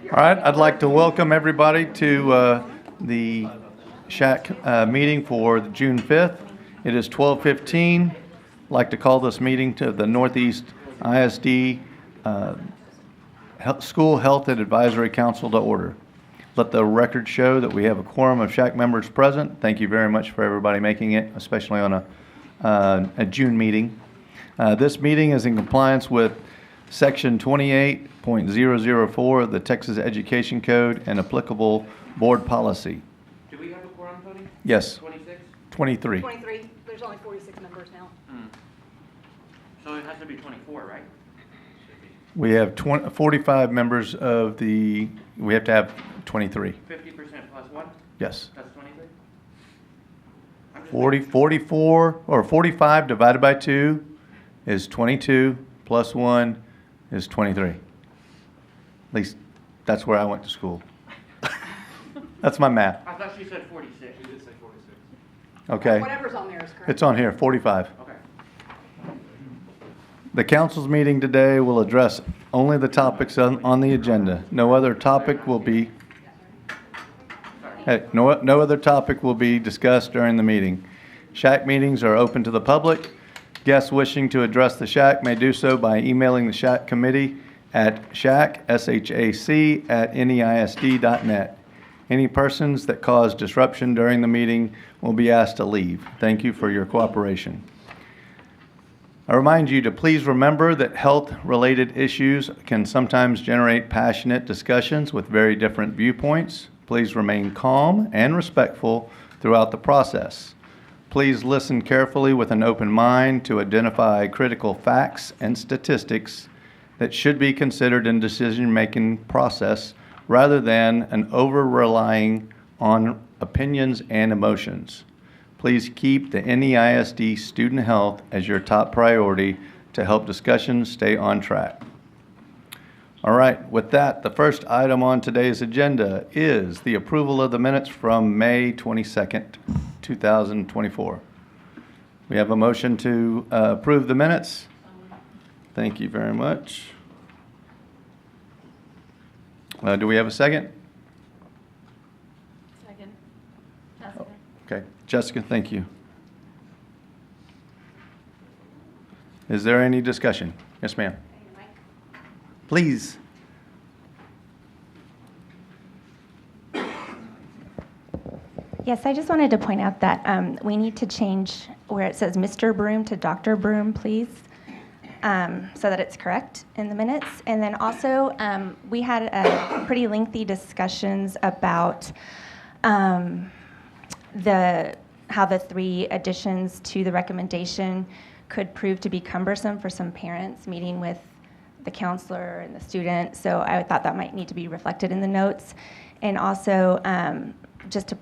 All right, I'd like to welcome everybody to the SHAC meeting for June 5th. It is 12:15. I'd like to call this meeting to the Northeast ISD School Health and Advisory Council to order. Let the record show that we have a quorum of SHAC members present. Thank you very much for everybody making it, especially on a June meeting. This meeting is in compliance with Section 28.004 of the Texas Education Code and applicable board policy. Do we have a quorum, Tony? Yes. 26? 23. 23. There's only 46 members now. So it has to be 24, right? We have 45 members of the, we have to have 23. 50% plus 1? Yes. That's 23? 44, or 45 divided by 2 is 22, plus 1 is 23. At least that's where I went to school. That's my math. I thought she said 46. She did say 46. Okay. Whatever's on there is correct. It's on here, 45. Okay. The council's meeting today will address only the topics on the agenda. No other topic will be no other topic will be discussed during the meeting. SHAC meetings are open to the public. Guests wishing to address the SHAC may do so by emailing the SHAC committee at shac@neisd.net. Any persons that cause disruption during the meeting will be asked to leave. Thank you for your cooperation. I remind you to please remember that health-related issues can sometimes generate passionate discussions with very different viewpoints. Please remain calm and respectful throughout the process. Please listen carefully with an open mind to identify critical facts and statistics that should be considered in decision-making process rather than an over-relying on opinions and emotions. Please keep the NEISD student health as your top priority to help discussions stay on track. All right, with that, the first item on today's agenda is the approval of the minutes from May 22nd, 2024. We have a motion to approve the minutes. Thank you very much. Do we have a second? Second. Jessica. Okay, Jessica, thank you. Is there any discussion? Yes, ma'am. Please. Yes, I just wanted to point out that we need to change where it says Mr. Broom to Dr. Broom, please, so that it's correct in the minutes. And then also, we had pretty lengthy discussions about how the 3 additions to the recommendation could prove to be cumbersome for some parents meeting with the counselor and the student. So I thought that might need to be reflected in the notes. And also, just to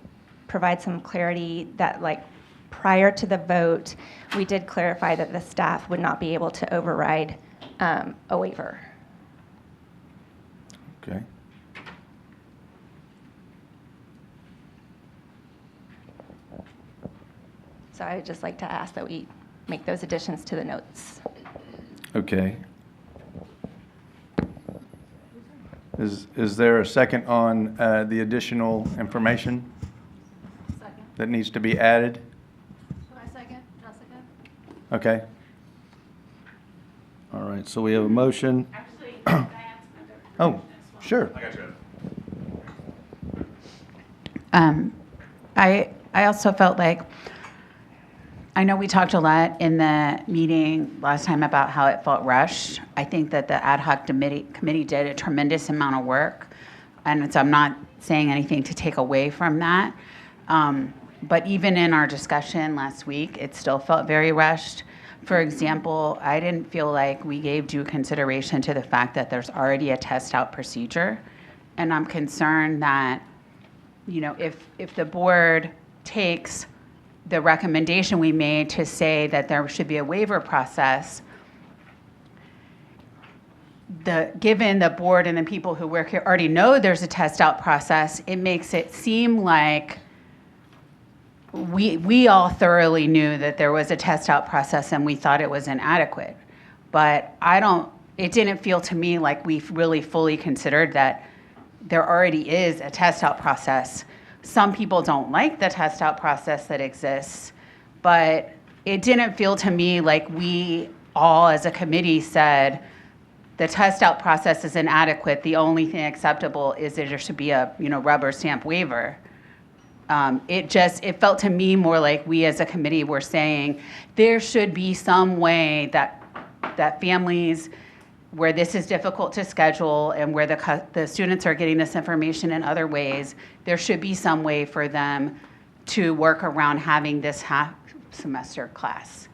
provide some clarity that, like, prior to the vote, we did clarify that the staff would not be able to override a waiver. Okay. So I would just like to ask that we make those additions to the notes. Okay. Is there a second on the additional information Second. that needs to be added? I second. Jessica. Okay. All right, so we have a motion. Actually, can I ask another? Oh, sure. I also felt like, I know we talked a lot in the meeting last time about how it felt rushed. I think that the ad hoc committee did a tremendous amount of work, and so I'm not saying anything to take away from that. But even in our discussion last week, it still felt very rushed. For example, I didn't feel like we gave due consideration to the fact that there's already a test out procedure, and I'm concerned that, you know, if the board takes the recommendation we made to say that there should be a waiver process, given the board and the people who work here already know there's a test out process, it makes it seem like we all thoroughly knew that there was a test out process and we thought it was inadequate. But it didn't feel to me like we really fully considered that there already is a test out process. Some people don't like the test out process that exists, but it didn't feel to me like we all as a committee said the test out process is inadequate. The only thing acceptable is that there should be a rubber stamp waiver. It felt to me more like we as a committee were saying there should be some way that families where this is difficult to schedule and where the students are getting this information in other ways, there should be some way for them to work around having this half semester class.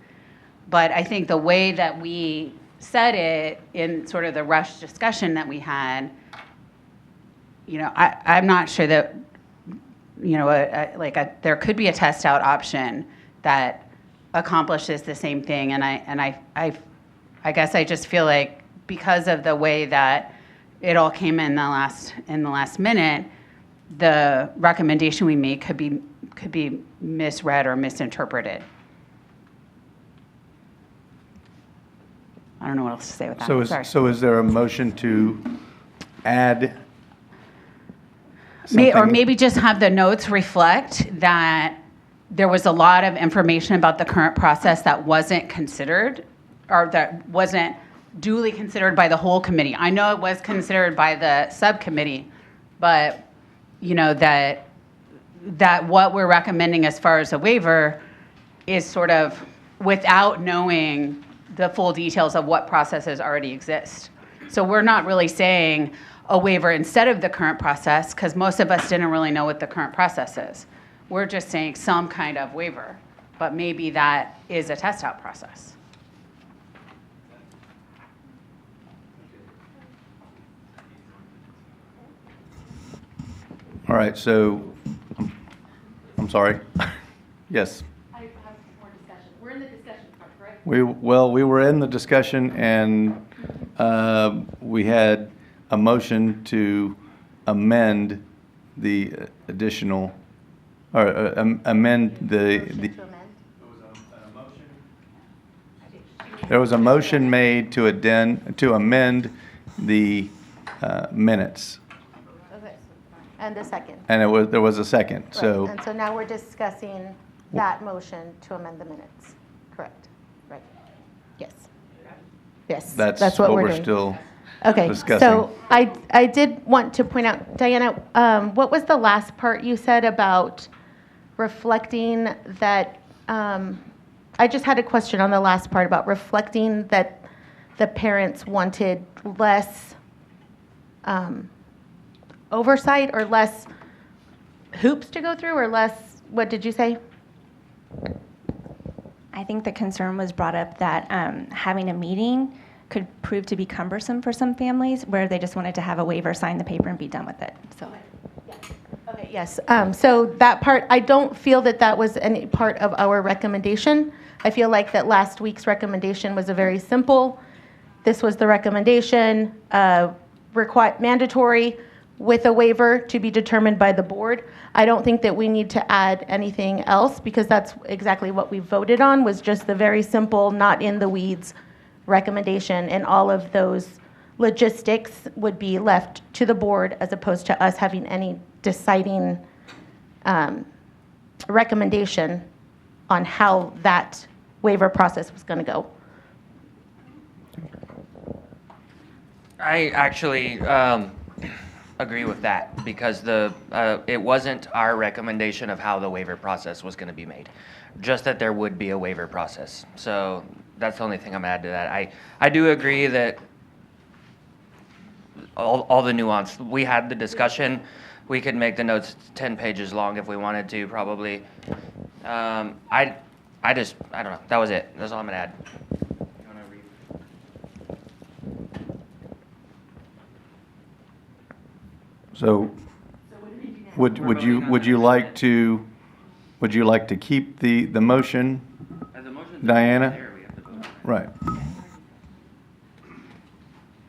But I think the way that we said it in sort of the rush discussion that we had, I'm not sure that, there could be a test out option that accomplishes the same thing. And I guess I just feel like because of the way that it all came in the last minute, the recommendation we made could be misread or misinterpreted. I don't know what else to say with that. Sorry. So is there a motion to add Or something? maybe just have the notes reflect that there was a lot of information about the current process that wasn't considered or that wasn't duly considered by the whole committee. I know it was considered by the subcommittee, but that what we're recommending as far as a waiver is sort of without knowing the full details of what processes already exist. So we're not really saying a waiver instead of the current process because most of us didn't really know what the current process is. We're just saying some kind of waiver, but maybe that is a test out process. All right, so, I'm sorry. Yes. I have more discussion. We're in the discussion part, correct? We were in the discussion and we had a motion to amend the additional, or amend the. Motion to amend? There was a motion made to amend the minutes, Okay. And the second. and there was a second. Right. So And so now we're discussing that motion to amend the minutes. Correct. Right. Yes. Yes. that's what we're doing. still Okay, discussing. so I did want to point out, Diana, what was the last part you said about reflecting that, I just had a question on the last part about reflecting that the parents wanted less oversight or less hoops to go through or less, what did you say? I think the concern was brought up that having a meeting could prove to be cumbersome for some families where they just wanted to have a waiver, sign the paper, and be done with it. So, Okay, yes. So that part, I don't feel that that was any part of our recommendation. I feel like that last week's recommendation was a very simple, this was the recommendation, mandatory with a waiver to be determined by the board. I don't think that we need to add anything else because that's exactly what we voted on, was just the very simple, not in the weeds recommendation, and all of those logistics would be left to the board as opposed to us having any deciding recommendation on how that waiver process was going to go. I actually agree with that because it wasn't our recommendation of how the waiver process was going to be made, just that there would be a waiver process. So that's the only thing I'm adding to that. I do agree that all the nuance. We had the discussion. We could make the notes 10 pages long if we wanted to, probably. I don't know. That was it. That's all I'm gonna add. You wanna read? So, would you like to keep the motion, As a motion. Diana? There, we have to vote on it. Right.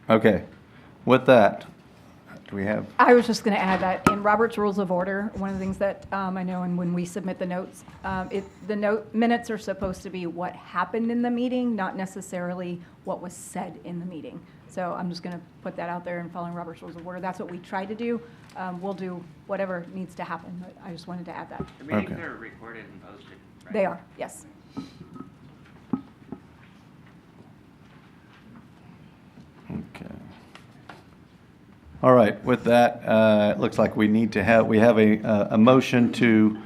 Okay. With that, do we have? I was just going to add that in Robert's Rules of Order, one of the things that I know, and when we submit the notes, the minutes are supposed to be what happened in the meeting, not necessarily what was said in the meeting. So I'm just going to put that out there and following Robert's Rules of Order. That's what we try to do. We'll do whatever needs to happen, but I just wanted to add that. The meetings Okay. are recorded and posted, right? They are, yes. Okay. All right, with that, it looks like we have a motion to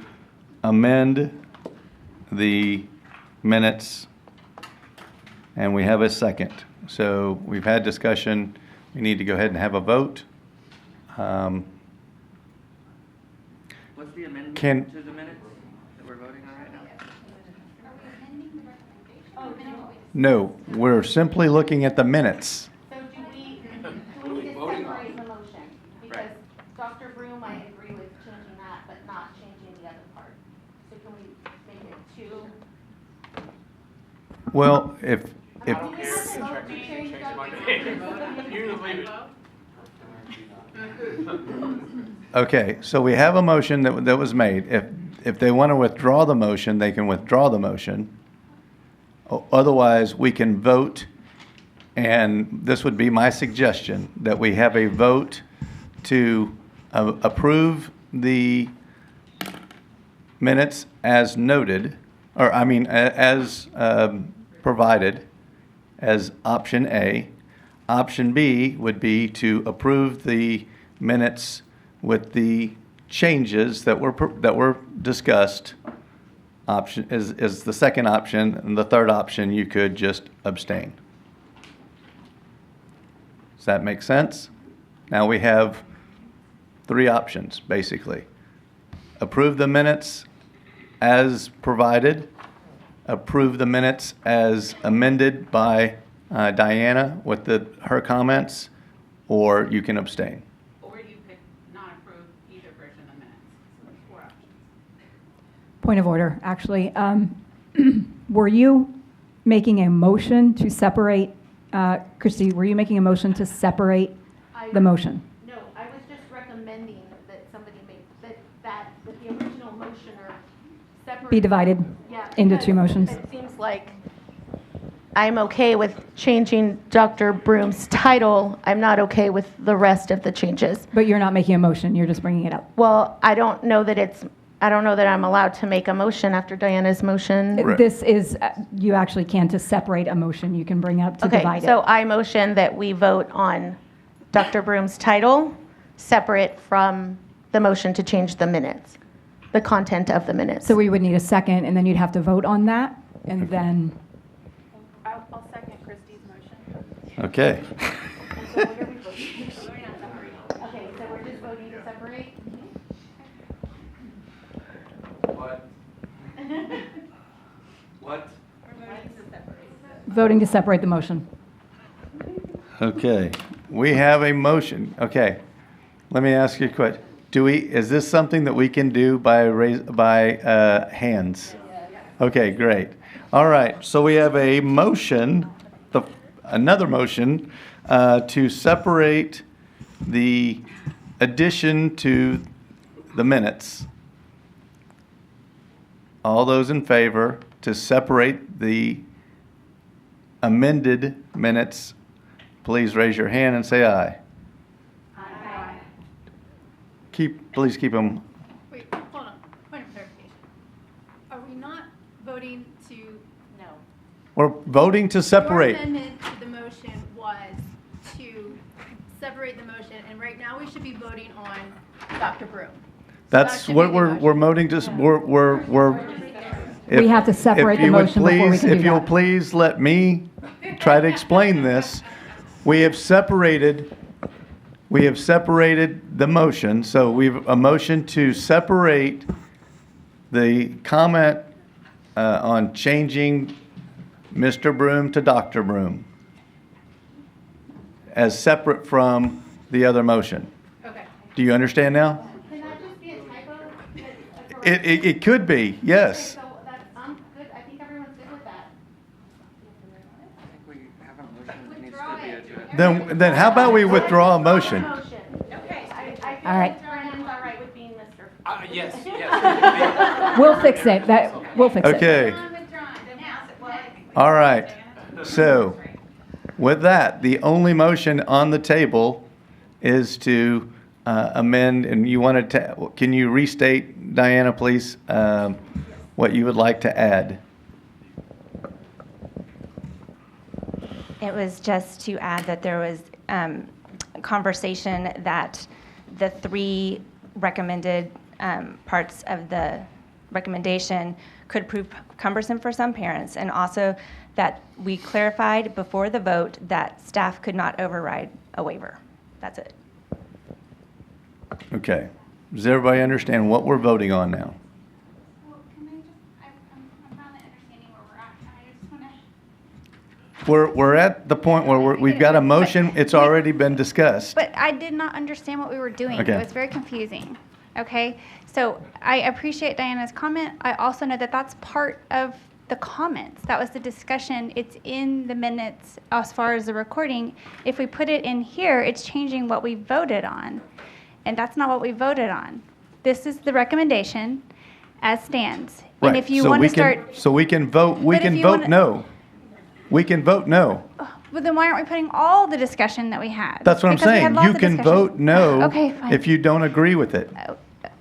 amend the minutes, and we have a second. So we've had discussion. We need to go ahead and have a vote. What's the amendment Can- to the minutes that we're voting on right now? No, we're simply looking at the minutes. So do we need to separate the motion? Because Right. Dr. Broom, I agree with changing that, but not changing the other part. So can we make it two? Well, if, We have to vote to change okay, so we have a motion that was made. If they want to withdraw the motion, they can withdraw the motion. Otherwise, we can vote, and this would be my suggestion, that we have a vote to approve the minutes as noted, or I mean, as provided as option A. Option B would be to approve the minutes with the changes that were discussed. Option is the second option, and the third option, you could just abstain. Does that make sense? Now we have three options, basically. Approve the minutes as provided, approve the minutes as amended by Diana with her comments, or you can abstain. Or you could not approve either version of the minutes. So there's 4 options. Point of order, actually. Were you making a motion to separate, Christie, were you making a motion to separate the motion? No, I was just recommending that somebody make, that the original motioner separate. Be divided Yeah, into because 2 motions? It seems like I'm okay with changing Dr. Broom's title. I'm not okay with the rest of the changes. But you're not making a motion, you're just bringing it up. Well, I don't know that I'm allowed to make a motion after Diana's motion. Right. This is, you actually can to separate a motion, you can bring up to Okay, divide so it. I motion that we vote on Dr. Broom's title separate from the motion to change the minutes, the content of the minutes. So we would need a second, and then you'd have to vote on that, and then, I'll second Christie's motion. Okay. So what are we voting? Okay, so we're just voting to separate? What? voting to separate the motion. Okay, we have a motion. Okay, let me ask you a question. Is this something that we can do by hands? Okay, great. All right, so we have a motion, another motion, to separate the addition to the minutes. All those in favor to separate the amended minutes, please raise your hand and say aye. Aye. Please keep them. Wait, hold on. Point of clarification. Are we not voting to? No. We're voting to separate. Your amendment to the motion was to separate the motion, and right now we should be voting on Dr. Broom. That's Dr. what Made the we're motion. voting to, we're. We have to separate the motion before we can do If you'll that. please let me try to explain this. We have separated the motion, so we've a motion to separate the comment on changing Mr. Broom to Dr. Broom as separate from the other motion. Okay. Do you understand now? Can that just be a typo? It could be, yes. So I'm good, I think everyone's good with that. I think we have a motion that needs to be addressed. Then how about we withdraw a motion? Okay. I feel All right. like Brandon's all right with being Mr. Yes. We'll fix it, we'll fix it. Okay, Withdrawn. Then pass it. all right. So with that, the only motion on the table is to amend, and you wanted to, can you restate, Diana, please, what you would like to add? It was just to add that there was conversation that the three recommended parts of the recommendation could prove cumbersome for some parents, and also that we clarified before the vote that staff could not override a waiver. That's it. Okay. Does everybody understand what we're voting on now? Well, can I just, I'm finally understanding where we're at. I just want to. We're at the point where we've got a motion. It's already been discussed. But I did not understand what we were doing. Okay. It was very confusing. Okay? So I appreciate Diana's comment. I also know that that's part of the comments. That was the discussion. It's in the minutes as far as the recording. If we put it in here, it's changing what we voted on. And that's not what we voted on. This is the recommendation as stands. And Right. if you So want we to can- start, So we can vote, we But if can you vote wanna- no. We can vote no. well, then why aren't we putting all the discussion that we had? That's what I'm Because we had saying. lots You of can discussion. vote no Okay, fine. if you don't agree with it.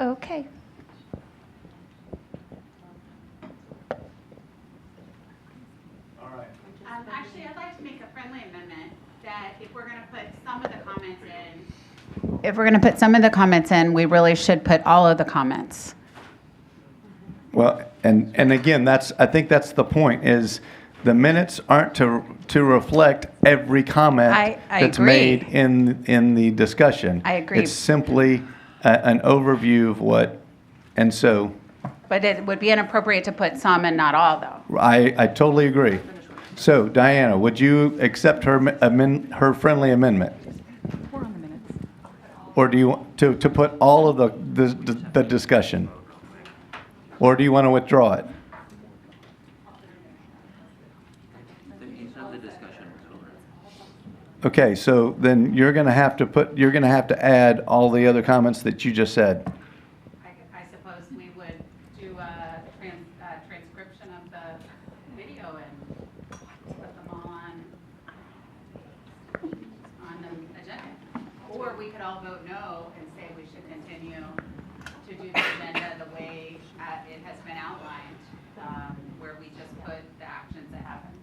Okay. Actually, I'd like to make a friendly amendment that if we're going to put some of the comments in. If we're going to put some of the comments in, we really should put all of the comments. Well, and again, I think that's the point, is the minutes aren't to reflect every comment I that's agree. made in the discussion. I agree. It's simply an overview of what, and so But it would be inappropriate to put some and not all, though. I totally agree. So Diana, would you accept her friendly amendment? We're on the minutes. Or do you want to put all of the discussion? Or do you want to withdraw it? Okay, so then you're going to have to add all the other comments that you just said. I suppose we would do a transcription of the video and put them all on the agenda. Or we could all vote no and say we should continue to do the agenda the way it has been outlined, where we just put the actions that happened.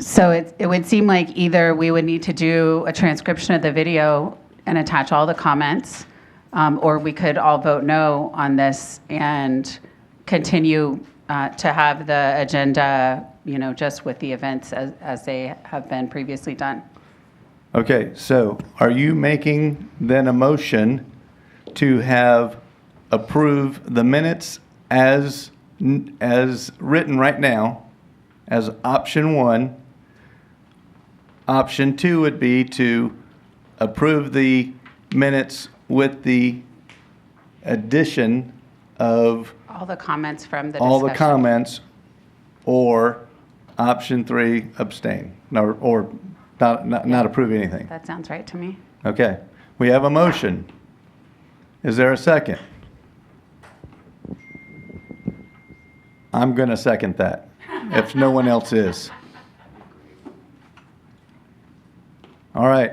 So it would seem like either we would need to do a transcription of the video and attach all the comments, or we could all vote no on this and continue to have the agenda, just with the events as they have been previously done. Okay, so are you making then a motion to have approve the minutes as written right now as option 1? Option 2 would be to approve the minutes with the addition of All the comments from the all the discussion. comments, or option 3, abstain, or not approve anything. That sounds right to me. Okay, we have a motion. Is there a second? I'm going to second that, if no one else is. All right.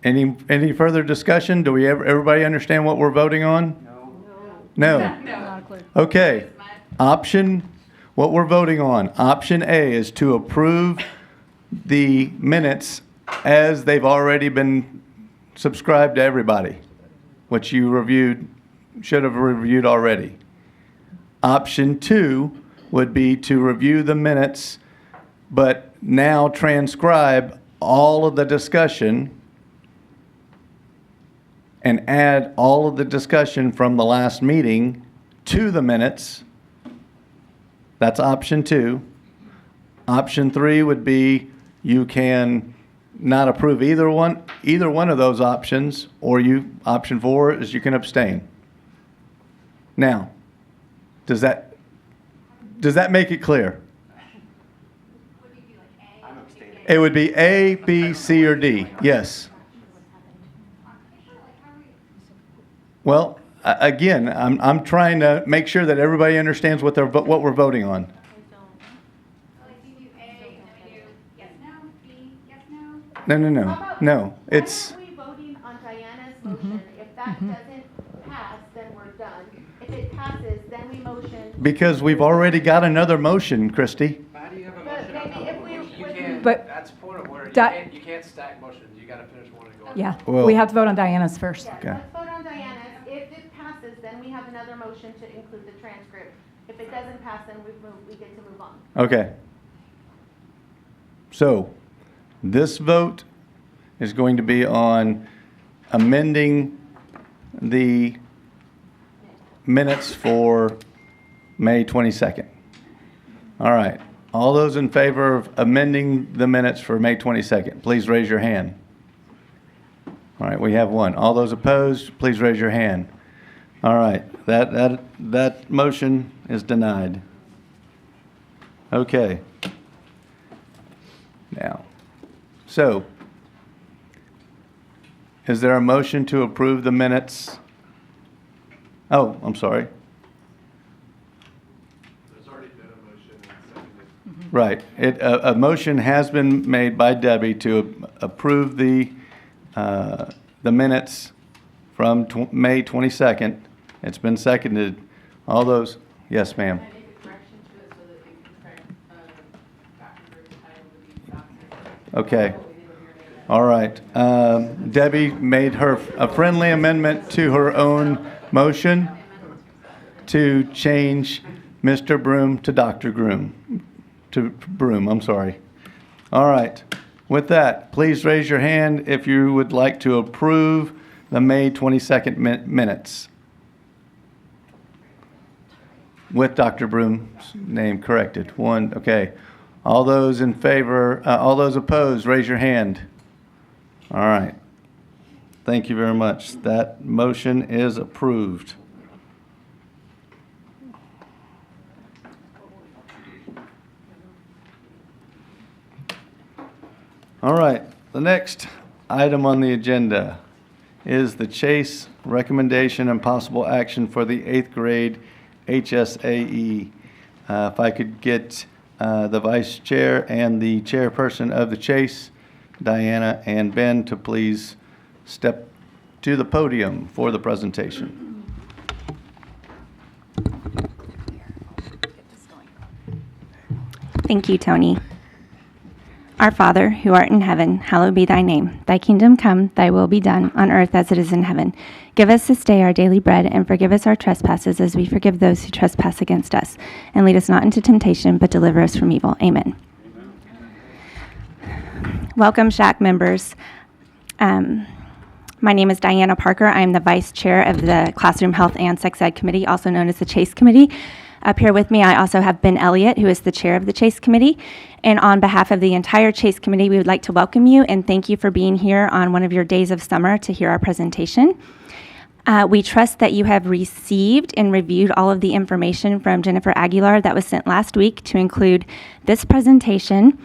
Any further discussion? Do everybody understand what we're voting on? No. Not clear. Okay. What we're voting on, option A is to approve the minutes as they've already been subscribed to everybody, which you should have reviewed already. Option 2 would be to review the minutes, but now transcribe all of the discussion and add all of the discussion from the last meeting to the minutes. That's option 2. Option 3 would be you can not approve either one of those options, or option 4 is you can abstain. Now, does that make it clear? It would be A, B, C, or D. Yes. Well, again, I'm trying to make sure that everybody understands what we're voting on. No, it's, Why aren't we voting on Diana's motion? If that doesn't pass, then we're done. If it passes, then we motion. because we've already got another motion, Christie. How do you have a But motion on maybe top if of we- a motion? You if can't, But- that's point of order. Di- You can't stack motions. You gotta finish one and go on. Yeah, Well- we have to vote on Diana's first. Yeah, Okay. let's vote on Diana's. If it passes, then we have another motion to include the transcript. If it doesn't pass, then we get to move on. Okay. So, this vote is going to be on amending the minutes for May 22nd. All right. All those in favor of amending the minutes for May 22nd, please raise your hand. All right, we have one. All those opposed, please raise your hand. All right, that motion is denied. Okay. Now, so, is there a motion to approve the minutes? Oh, I'm sorry. There's already been a motion and seconded. Right. A motion has been made by Debbie to approve the minutes from May 22nd. It's been seconded. All those, yes, ma'am. Can I make a correction to it so that it can correct Dr. Bruce's title to be Dr. Okay. All right. Debbie made a friendly amendment to her own motion to change Mr. Broom to Dr. Broom, I'm sorry. All right. With that, please raise your hand if you would like to approve the May 22nd minutes. With Dr. Broom's name corrected. One, okay. All those in favor, all those opposed, raise your hand. All right. Thank you very much. That motion is approved. All right. The next item on the agenda is the Chase recommendation and possible action for the 8th grade HSAE. If I could get the vice chair and the chairperson of the Chase, Diana and Ben, to please step to the podium for the presentation. Thank you, Tony. Our Father, who art in heaven, hallowed be thy name. Thy kingdom come, thy will be done, on earth as it is in heaven. Give us this day our daily bread, and forgive us our trespasses as we forgive those who trespass against us. And lead us not into temptation, but deliver us from evil. Amen. Welcome, SHAC members. My name is Diana Parker. I am the vice chair of the Classroom Health and Sex Ed Committee, also known as the Chase Committee. Up here with me, I also have Ben Elliott, who is the chair of the Chase Committee. And on behalf of the entire Chase Committee, we would like to welcome you and thank you for being here on one of your days of summer to hear our presentation. We trust that you have received and reviewed all of the information from Jennifer Aguilar that was sent last week to include this presentation,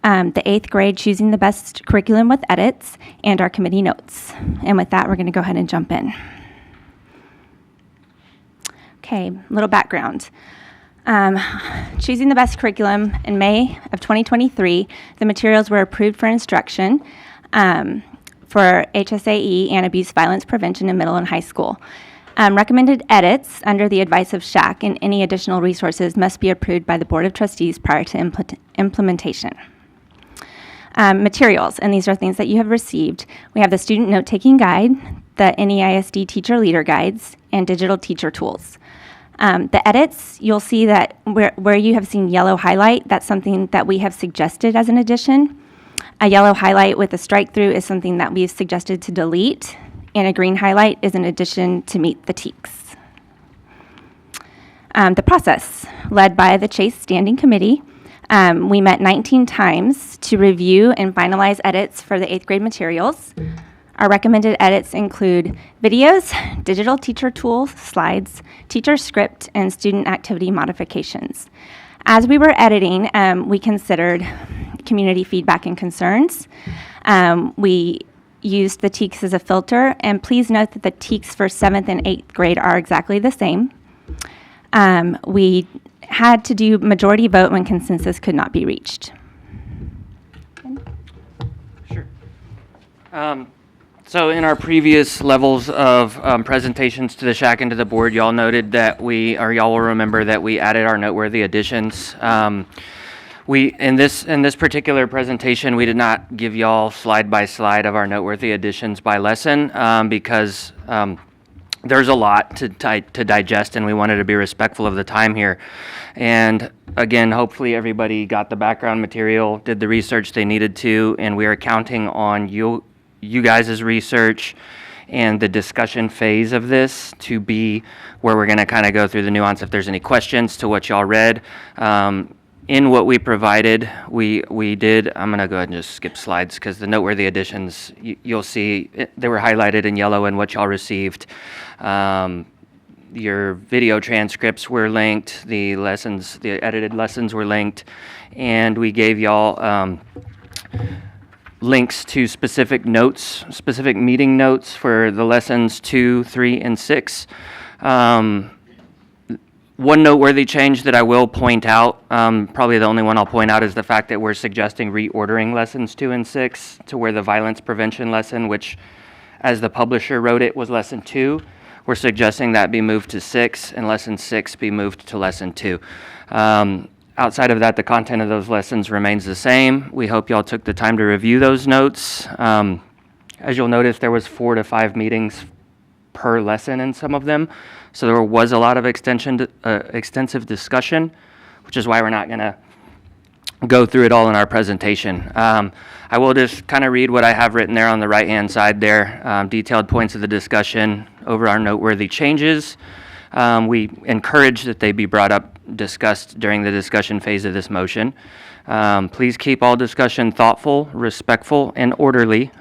the 8th grade Choosing the Best Curriculum with Edits, and our committee notes. And with that, we're going to go ahead and jump in. Okay, a little background. Choosing the Best Curriculum in May of 2023, the materials were approved for instruction for HSAE and abuse violence prevention in middle and high school. Recommended edits under the advice of SHAC and any additional resources must be approved by the Board of Trustees prior to implementation. Materials, and these are things that you have received. We have the Student Note-Taking Guide, the NEISD Teacher Leader Guides, and digital teacher tools. The edits, you'll see that where you have seen yellow highlight, that's something that we have suggested as an addition. A yellow highlight with a strike through is something that we've suggested to delete, and a green highlight is an addition to meet the TEKS. The process, led by the Chase Standing Committee, we met 19 times to review and finalize edits for the 8th grade materials. Our recommended edits include videos, digital teacher tools, slides, teacher script, and student activity modifications. As we were editing, we considered community feedback and concerns. We used the TEKS as a filter, and please note that the TEKS for 7th and 8th grade are exactly the same. We had to do majority vote when consensus could not be reached. Sure. So in our previous levels of presentations to the SHAC and to the board, y'all noted that y'all will remember that we added our noteworthy additions. In this particular presentation, we did not give y'all slide by slide of our noteworthy additions by lesson because there's a lot to digest, and we wanted to be respectful of the time here. And again, hopefully everybody got the background material, did the research they needed to, and we are counting on you guys' research and the discussion phase of this to be where we're going to kind of go through the nuance. If there's any questions to what y'all read, in what we provided, we did, I'm going to go ahead and just skip slides because the noteworthy additions, you'll see, they were highlighted in yellow in what y'all received. Your video transcripts were linked, the edited lessons were linked, and we gave y'all links to specific notes, specific meeting notes for the lessons 2, 3, and 6. One noteworthy change that I will point out, probably the only one I'll point out, is the fact that we're suggesting reordering lessons 2 and 6 to where the violence prevention lesson, which as the publisher wrote it was lesson 2, we're suggesting that be moved to 6 and lesson 6 be moved to lesson 2. Outside of that, the content of those lessons remains the same. We hope y'all took the time to review those notes. As you'll notice, there was 4 to 5 meetings per lesson in some of them. So there was a lot of extensive discussion, which is why we're not going to go through it all in our presentation. I will just kind of read what I have written there on the right-hand side there, detailed points of the discussion over our noteworthy changes. We encourage that they be discussed during the discussion phase of this motion. Please keep all discussion thoughtful, respectful, and orderly.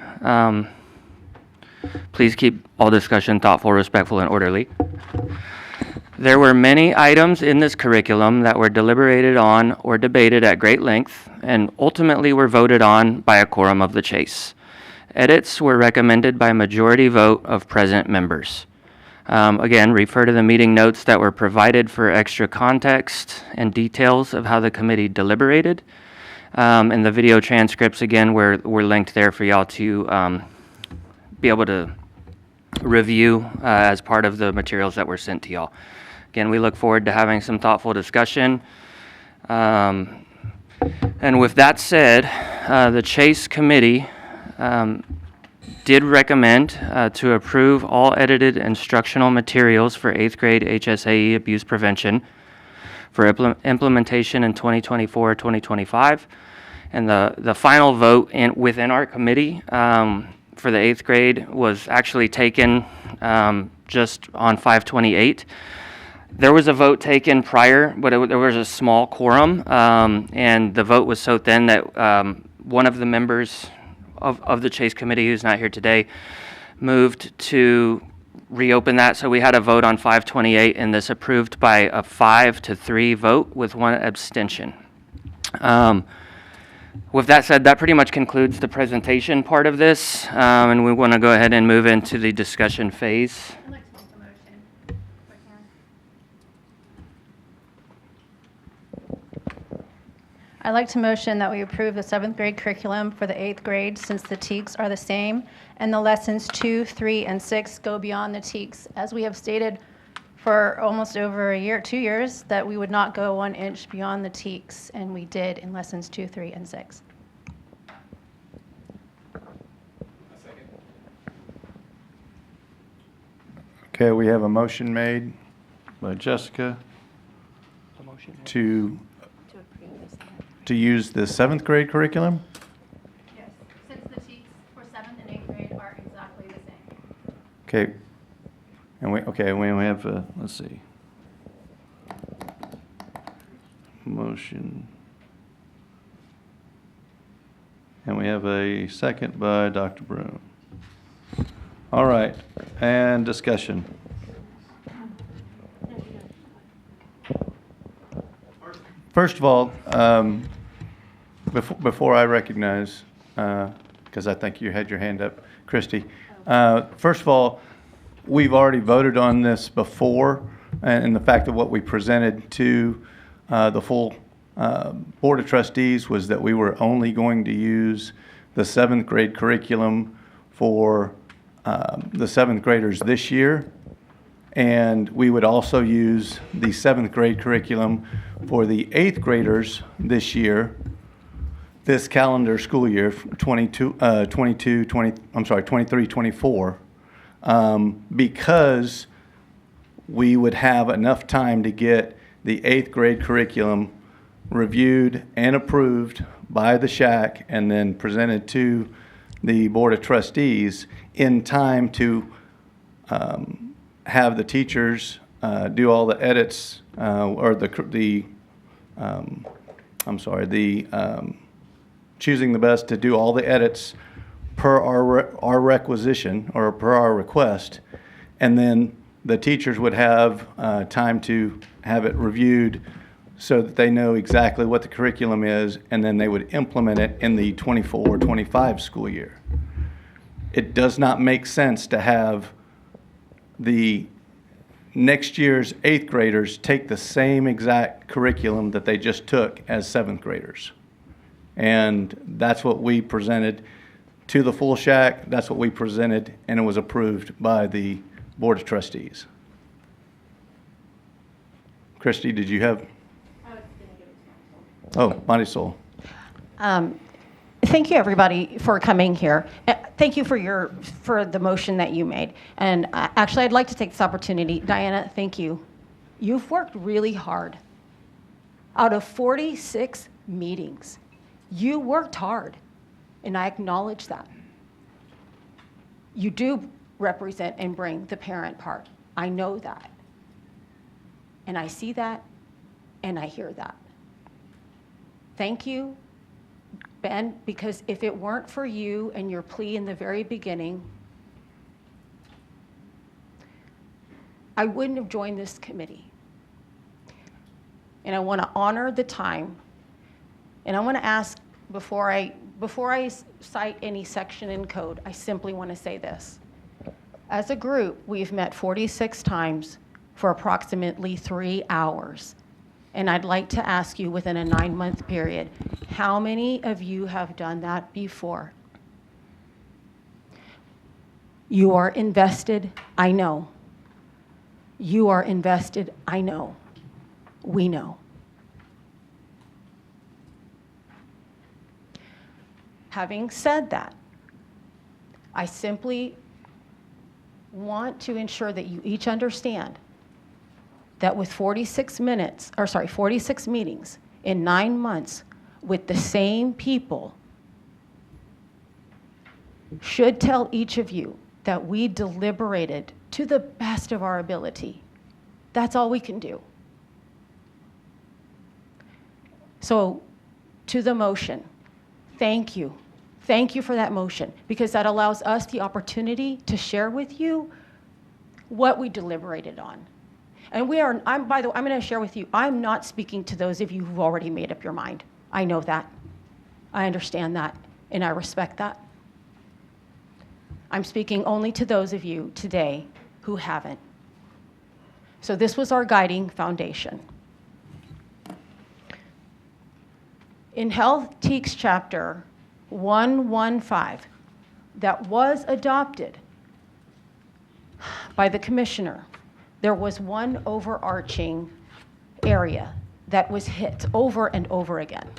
Please keep all discussion thoughtful, respectful, and orderly. There were many items in this curriculum that were deliberated on or debated at great length and ultimately were voted on by a quorum of the chase. Edits were recommended by majority vote of present members. Again, refer to the meeting notes that were provided for extra context and details of how the committee deliberated. And the video transcripts, again, were linked there for y'all to be able to review as part of the materials that were sent to y'all. Again, we look forward to having some thoughtful discussion. And with that said, the Chase Committee did recommend to approve all edited instructional materials for 8th grade HSAE abuse prevention for implementation in 2024-2025. And the final vote within our committee for the 8th grade was actually taken just on 5/28. There was a vote taken prior, but there was a small quorum, and the vote was so thin that one of the members of the Chase Committee, who's not here today, moved to reopen that. So we had a vote on 5/28, and this approved by a 5-3 vote with 1 abstention. With that said, that pretty much concludes the presentation part of this, and we want to go ahead and move into the discussion phase. I'd like to make a motion, if I can. I'd like to motion that we approve the 7th grade curriculum for the 8th grade since the TEKS are the same, and the lessons 2, 3, and 6 go beyond the TEKS. As we have stated for almost over a year, 2 years, that we would not go 1 inch beyond the TEKS, and we did in lessons 2, 3, and 6. Okay, we have a motion made by Jessica to use the 7th grade curriculum. Yes, since the TEKS for 7th and 8th grade are exactly the same. Okay, and we have let's see, motion, and we have a second by Dr. Broom. All right, and discussion. First of all, before I recognize, because I think you had your hand up, Christy. First of all, we've already voted on this before, and the fact that what we presented to the full Board of Trustees was that we were only going to use the 7th grade curriculum for the seventh graders this year. And we would also use the seventh grade curriculum for the eighth graders this year, this calendar school year, 23, 24, because we would have enough time to get the eighth grade curriculum reviewed and approved by the SHAC and then presented to the Board of Trustees in time to have the teachers do all the edits or choosing the best to do all the edits per our requisition or per our request, and then the teachers would have time to have it reviewed so that they know exactly what the curriculum is, and then they would implement it in the 24-25 school year. It does not make sense to have the next year's eighth graders take the same exact curriculum that they just took as seventh graders. And that's what we presented to the full SHAC. That's what we presented, and it was approved by the Board of Trustees. Christy, did you have? Oh, Marisol. Thank you, everybody, for coming here. Thank you for the motion that you made. And actually, I'd like to take this opportunity. Diana, thank you. You've worked really hard. Out of 46 meetings, you worked hard, and I acknowledge that. You do represent and bring the parent part. I know that. And I see that, and I hear that. Thank you, Ben, because if it weren't for you and your plea in the very beginning, I wouldn't have joined this committee. And I want to honor the time. And I want to ask, before I cite any section in code, I simply want to say this. As a group, we've met 46 times for approximately 3 hours. And I'd like to ask you, within a 9-month period, how many of you have done that before? You are invested, I know. You are invested, I know. We know. Having said that, I simply want to ensure that you each understand that with 46 meetings in 9 months with the same people should tell each of you that we deliberated to the best of our ability. That's all we can do. So, to the motion, thank you. Thank you for that motion, because that allows us the opportunity to share with you what we deliberated on. And by the way, I'm going to share with you, I'm not speaking to those of you who've already made up your mind. I know that. I understand that, and I respect that. I'm speaking only to those of you today who haven't. So this was our guiding foundation. In Health TEKS Chapter 115, that was adopted by the commissioner, there was one overarching area that was hit over and over again.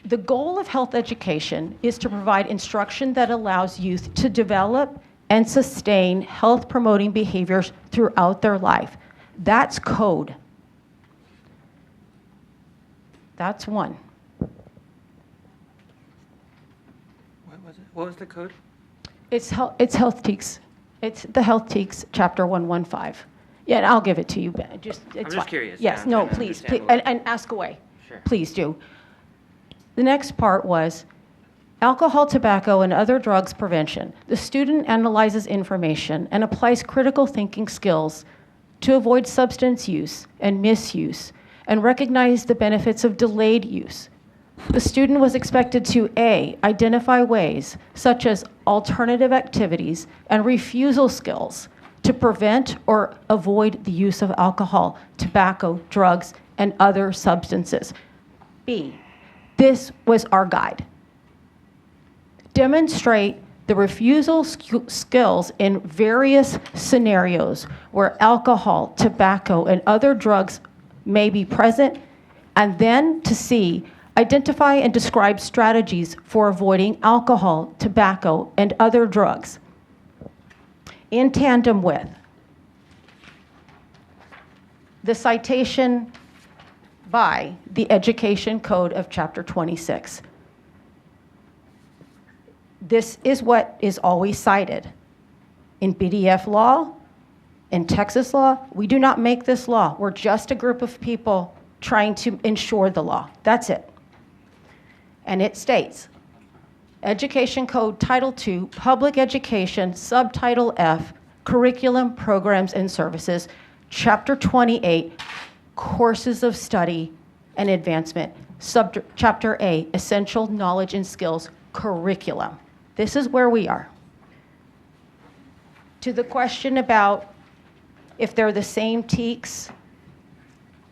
The goal of health education is to provide instruction that allows youth to develop and sustain health-promoting behaviors throughout their life. That's code. That's one. What was it? What was the code? It's Health TEKS. It's the Health TEKS, Chapter 115. Yeah, and I'll give it to you, Ben. I'm it's just fine. curious. Yes, Yeah, I'm no, trying to please, understand please, what- and ask away. Sure. Please do. The next part was alcohol, tobacco, and other drugs prevention. The student analyzes information and applies critical thinking skills to avoid substance use and misuse and recognize the benefits of delayed use. The student was expected to A, identify ways such as alternative activities and refusal skills to prevent or avoid the use of alcohol, tobacco, drugs, and other substances. B, this was our guide. Demonstrate the refusal skills in various scenarios where alcohol, tobacco, and other drugs may be present, and then to C, identify and describe strategies for avoiding alcohol, tobacco, and other drugs in tandem with the citation by the Education Code of Chapter 26. This is what is always cited. In BDF law, in Texas law, we do not make this law. We're just a group of people trying to ensure the law. That's it. And it states, Education Code Title II, Public Education, Subtitle F, Curriculum, Programs, and Services, Chapter 28, Courses of Study and Advancement, Chapter A, Essential Knowledge and Skills, Curriculum. This is where we are. To the question about if they're the same TEKS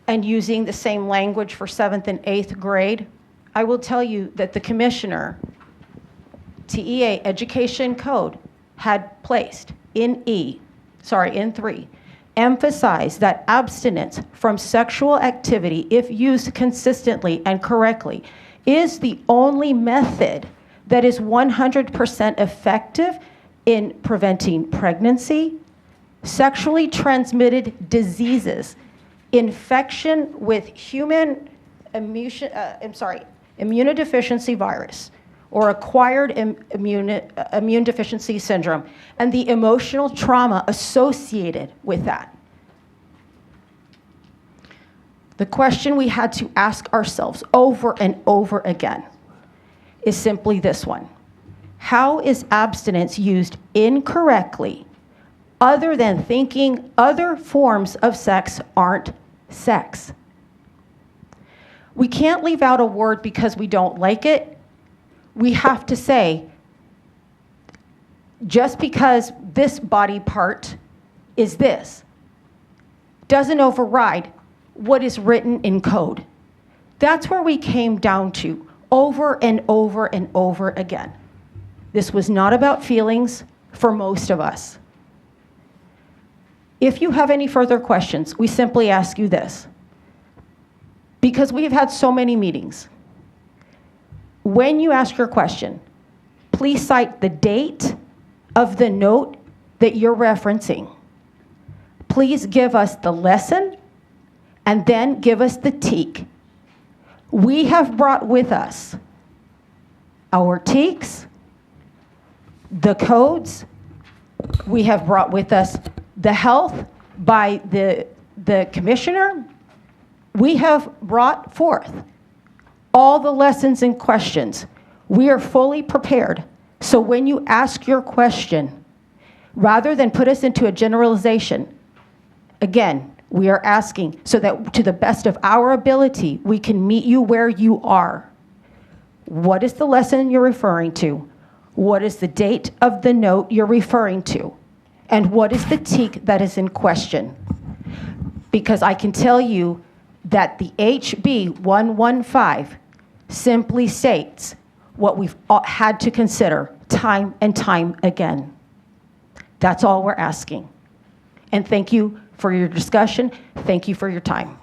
and using the same language for 7th and 8th grade, I will tell you that the commissioner, TEA Education Code, had placed in 3, emphasize that abstinence from sexual activity, if used consistently and correctly, is the only method that is 100% effective in preventing pregnancy, sexually transmitted diseases, infection with human immunodeficiency virus, or acquired immune deficiency syndrome, and the emotional trauma associated with that. The question we had to ask ourselves over and over again is simply this one. How is abstinence used incorrectly other than thinking other forms of sex aren't sex? We can't leave out a word because we don't like it. We have to say, just because this body part is this, doesn't override what is written in code. That's where we came down to over and over and over again. This was not about feelings for most of us. If you have any further questions, we simply ask you this. Because we have had so many meetings, when you ask your question, please cite the date of the note that you're referencing. Please give us the lesson and then give us the TEK. We have brought with us our TEKs, the codes. We have brought with us the health by the commissioner. We have brought forth all the lessons and questions. We are fully prepared. So when you ask your question, rather than put us into a generalization, again, we are asking so that to the best of our ability, we can meet you where you are. What is the lesson you're referring to? What is the date of the note you're referring to? And what is the TEK that is in question? Because I can tell you that the HB 115 simply states what we've had to consider time and time again. That's all we're asking. And thank you for your discussion. Thank you for your time.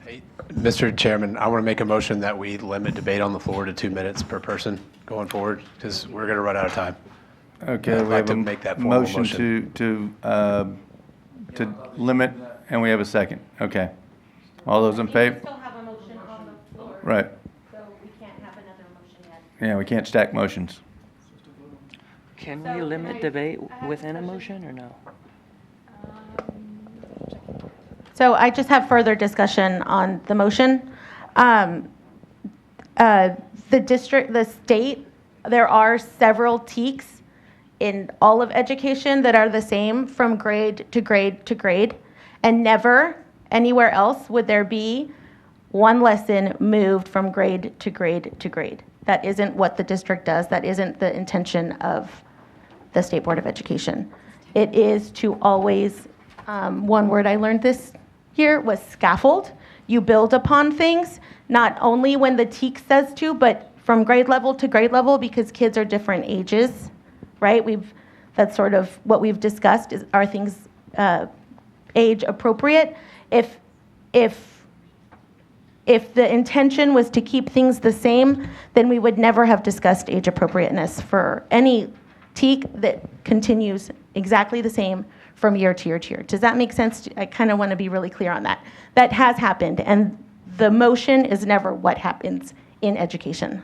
Hey, Mr. Chairman, I want to make a motion that we limit debate on the floor to 2 minutes per person going forward, because we're going to run out of time. Okay, I'd we like have to a make that formal motion to limit, and we have a second. Okay. All those in favor? still have a motion on the floor. Right. So we can't have another motion yet. Yeah, we can't stack motions. Can we limit debate within a motion or no? So I just have further discussion on the motion. The state, there are several TEKs in all of education that are the same from grade to grade to grade, and never anywhere else would there be one lesson moved from grade to grade to grade. That isn't what the district does. That isn't the intention of the State Board of Education. It is to always, one word I learned this year was scaffold. You build upon things, not only when the TEK says to, but from grade level to grade level, because kids are different ages. right? That's sort of what we've discussed, are things age appropriate? If the intention was to keep things the same, then we would never have discussed age appropriateness for any teak that continues exactly the same from year to year to year. Does that make sense? I kind of want to be really clear on that. That has happened, and the motion is never what happens in education.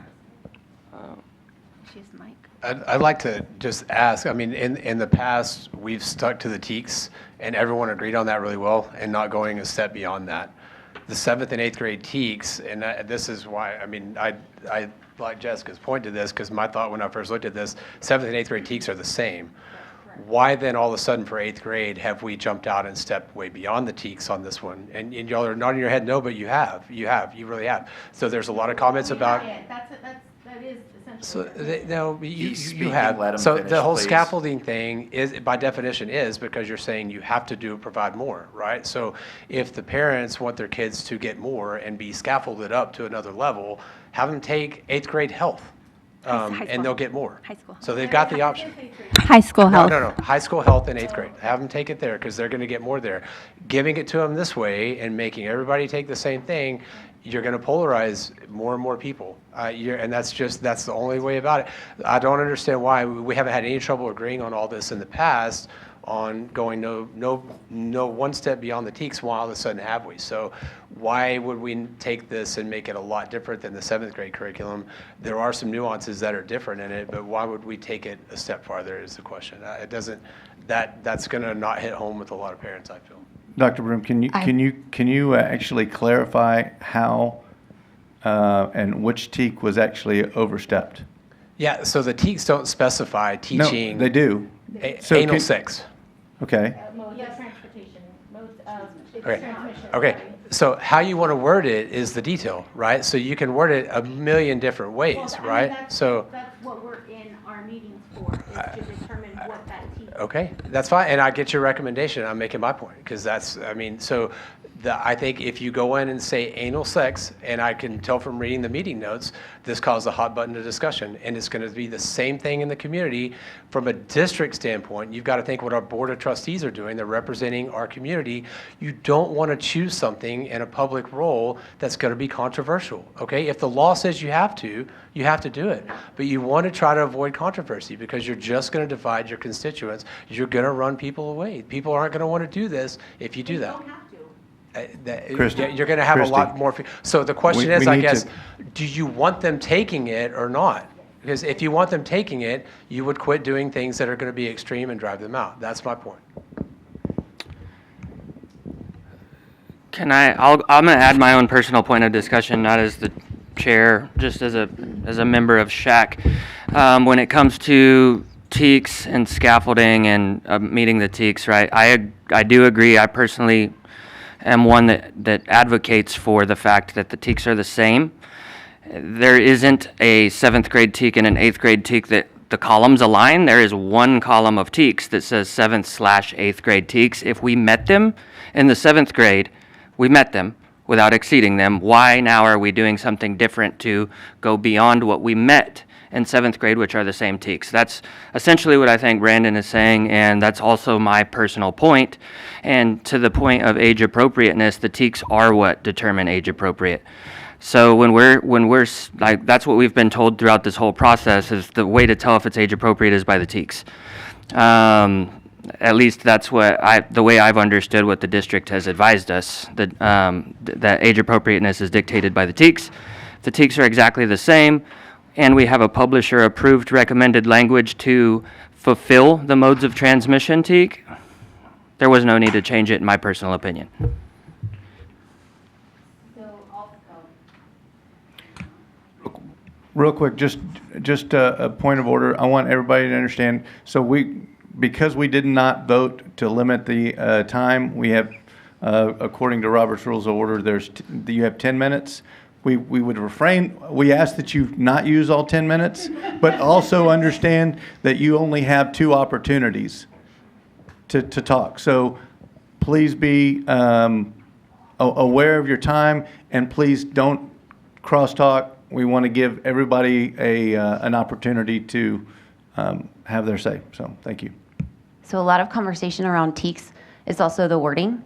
I'd like to just ask, I mean, in the past, we've stuck to the teaks, and everyone agreed on that really well, and not going a step beyond that. The 7th and 8th grade teaks, and this is why, I mean, I like Jessica's point to this, because my thought when I first looked at this, 7th and 8th grade teaks are the same. Why then all of a sudden for 8th grade have we jumped out and stepped way beyond the teaks on this one? And y'all are nodding your head no, but you really have. So there's a lot of comments about. That is essentially. So no, you speaking, have. let him So finish, the whole please. scaffolding thing is, by definition, is because you're saying you have to provide more, right? So if the parents want their kids to get more and be scaffolded up to another level, have them take 8th grade health. And they'll get more. High school. So they've got the option. High school health. No. High school health in 8th grade. Have them take it there because they're going to get more there. Giving it to them this way and making everybody take the same thing, you're going to polarize more and more people. And that's the only way about it. I don't understand why we haven't had any trouble agreeing on all this in the past on going no one step beyond the teaks. Why all of a sudden have we? So why would we take this and make it a lot different than the 7th grade curriculum? There are some nuances that are different in it, but why would we take it a step farther is the question. It doesn't, that's going to not hit home with a lot of parents, I feel. Dr. Broom, can you actually clarify how and which teak was actually overstepped? Yeah, so the teaks don't specify teaching. No, they do. So Anal can- sex. Okay. Modes of transportation, modes of transmission. Okay. So how you want to word it is the detail, right? So you can word it a million different ways, right? So. That's what we're in our meetings for, is to determine what that teach. Okay, that's fine, and I get your recommendation. I'm making my point because that's, I mean, so I think if you go in and say anal sex, and I can tell from reading the meeting notes, this caused a hot button of discussion, and it's going to be the same thing in the community. From a district standpoint, you've got to think what our board of trustees are doing. They're representing our community. You don't want to choose something in a public role that's going to be controversial. Okay, if the law says you have to do it, but you want to try to avoid controversy because you're just going to divide your constituents. You're going to run people away. People aren't going to want to do this if you do that. Christy, You're going to have a lot more. So the question is, we I need guess, to- do you want them taking it or not? Because if you want them taking it, you would quit doing things that are going to be extreme and drive them out. That's my point. I'm going to add my own personal point of discussion, not as the chair, just as a member of SHAC. When it comes to teaks and scaffolding and meeting the teaks, right? I do agree. I personally am one that advocates for the fact that the teaks are the same. There isn't a 7th grade teak and an 8th grade teak that the columns align. There is one column of teaks that says 7th/8th grade teaks. If we met them in the 7th grade, we met them without exceeding them. Why now are we doing something different to go beyond what we met in 7th grade, which are the same teaks? That's essentially what I think Brandon is saying, and that's also my personal point. And to the point of age appropriateness, the teaks are what determine age appropriate. So when we're like, that's what we've been told throughout this whole process, is the way to tell if it's age appropriate is by the teaks. At least that's the way I've understood what the district has advised us, that age appropriateness is dictated by the teaks. The teaks are exactly the same, and we have a publisher-approved recommended language to fulfill the modes of transmission teak. There was no need to change it, in my personal opinion. Real quick, just a point of order. I want everybody to understand. So because we did not vote to limit the time, we have, according to Robert's Rules of Order, you have 10 minutes. We would refrain. We ask that you not use all 10 minutes, but also understand that you only have 2 opportunities to talk. So please be aware of your time, and please don't crosstalk. We want to give everybody an opportunity to have their say. So thank you. So a lot of conversation around TEKS is also the wording,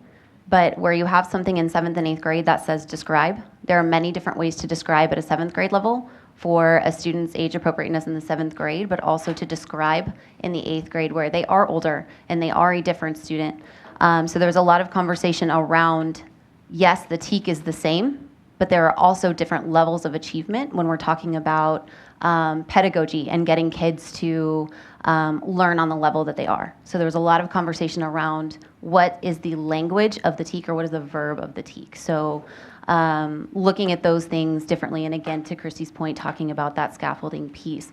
but where you have something in 7th and 8th grade that says describe, there are many different ways to describe at a 7th grade level for a student's age appropriateness in the 7th grade, but also to describe in the 8th grade where they are older and they are a different student. So there's a lot of conversation around, yes, the TEK is the same, but there are also different levels of achievement when we're talking about pedagogy and getting kids to learn on the level that they are. So there was a lot of conversation around what is the language of the TEK or what is the verb of the TEK. So looking at those things differently, and again, to Christy's point, talking about that scaffolding piece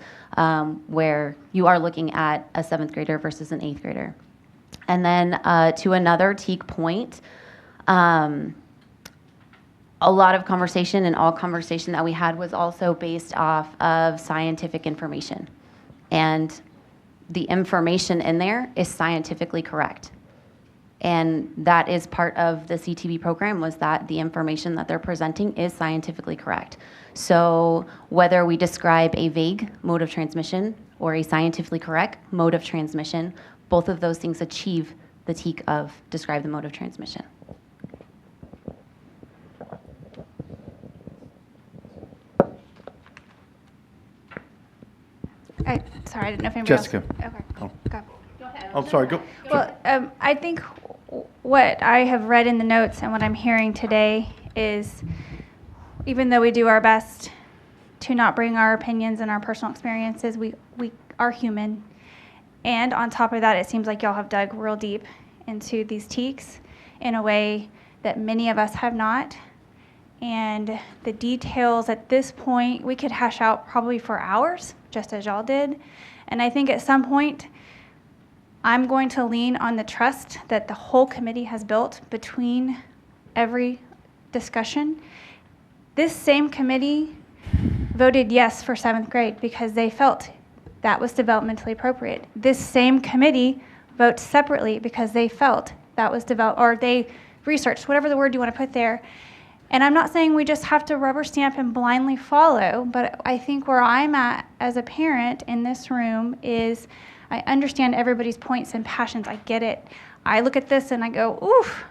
where you are looking at a 7th grader versus an 8th grader. And then to another TEK point, a lot of conversation and all conversation that we had was also based off of scientific information. And the information in there is scientifically correct. And that is part of the CTV program, was that the information that they're presenting is scientifically correct. So whether we describe a vague mode of transmission or a scientifically correct mode of transmission, both of those things achieve the TEK of describe the mode of transmission. Sorry, I didn't know if anybody Jessica. else. Okay. Oh. Go. Oh, sorry, go. Well, I think what I have read in the notes and what I'm hearing today is, even though we do our best to not bring our opinions and our personal experiences, we are human. And on top of that, it seems like y'all have dug real deep into these TEKs in a way that many of us have not. And the details at this point, we could hash out probably for hours, just as y'all did. And I think at some point, I'm going to lean on the trust that the whole committee has built between every discussion. This same committee voted yes for 7th grade because they felt that was developmentally appropriate. This same committee votes separately because they felt that was or they researched, whatever the word you want to put there. And I'm not saying we just have to rubber stamp and blindly follow, but I think where I'm at as a parent in this room is I understand everybody's points and passions. I get it. I look at this and I go, oof,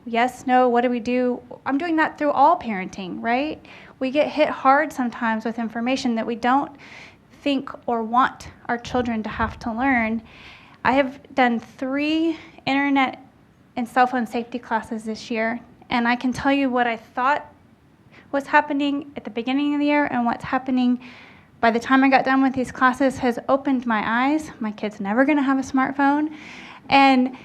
yes, no, what do we do? I'm doing that through all parenting, right? We get hit hard sometimes with information that we don't think or want our children to have to learn. I have done 3 internet and cell phone safety classes this year, and I can tell you what I thought was happening at the beginning of the year and what's happening by the time I got done with these classes has opened my eyes. My kid's never going to have a smartphone. And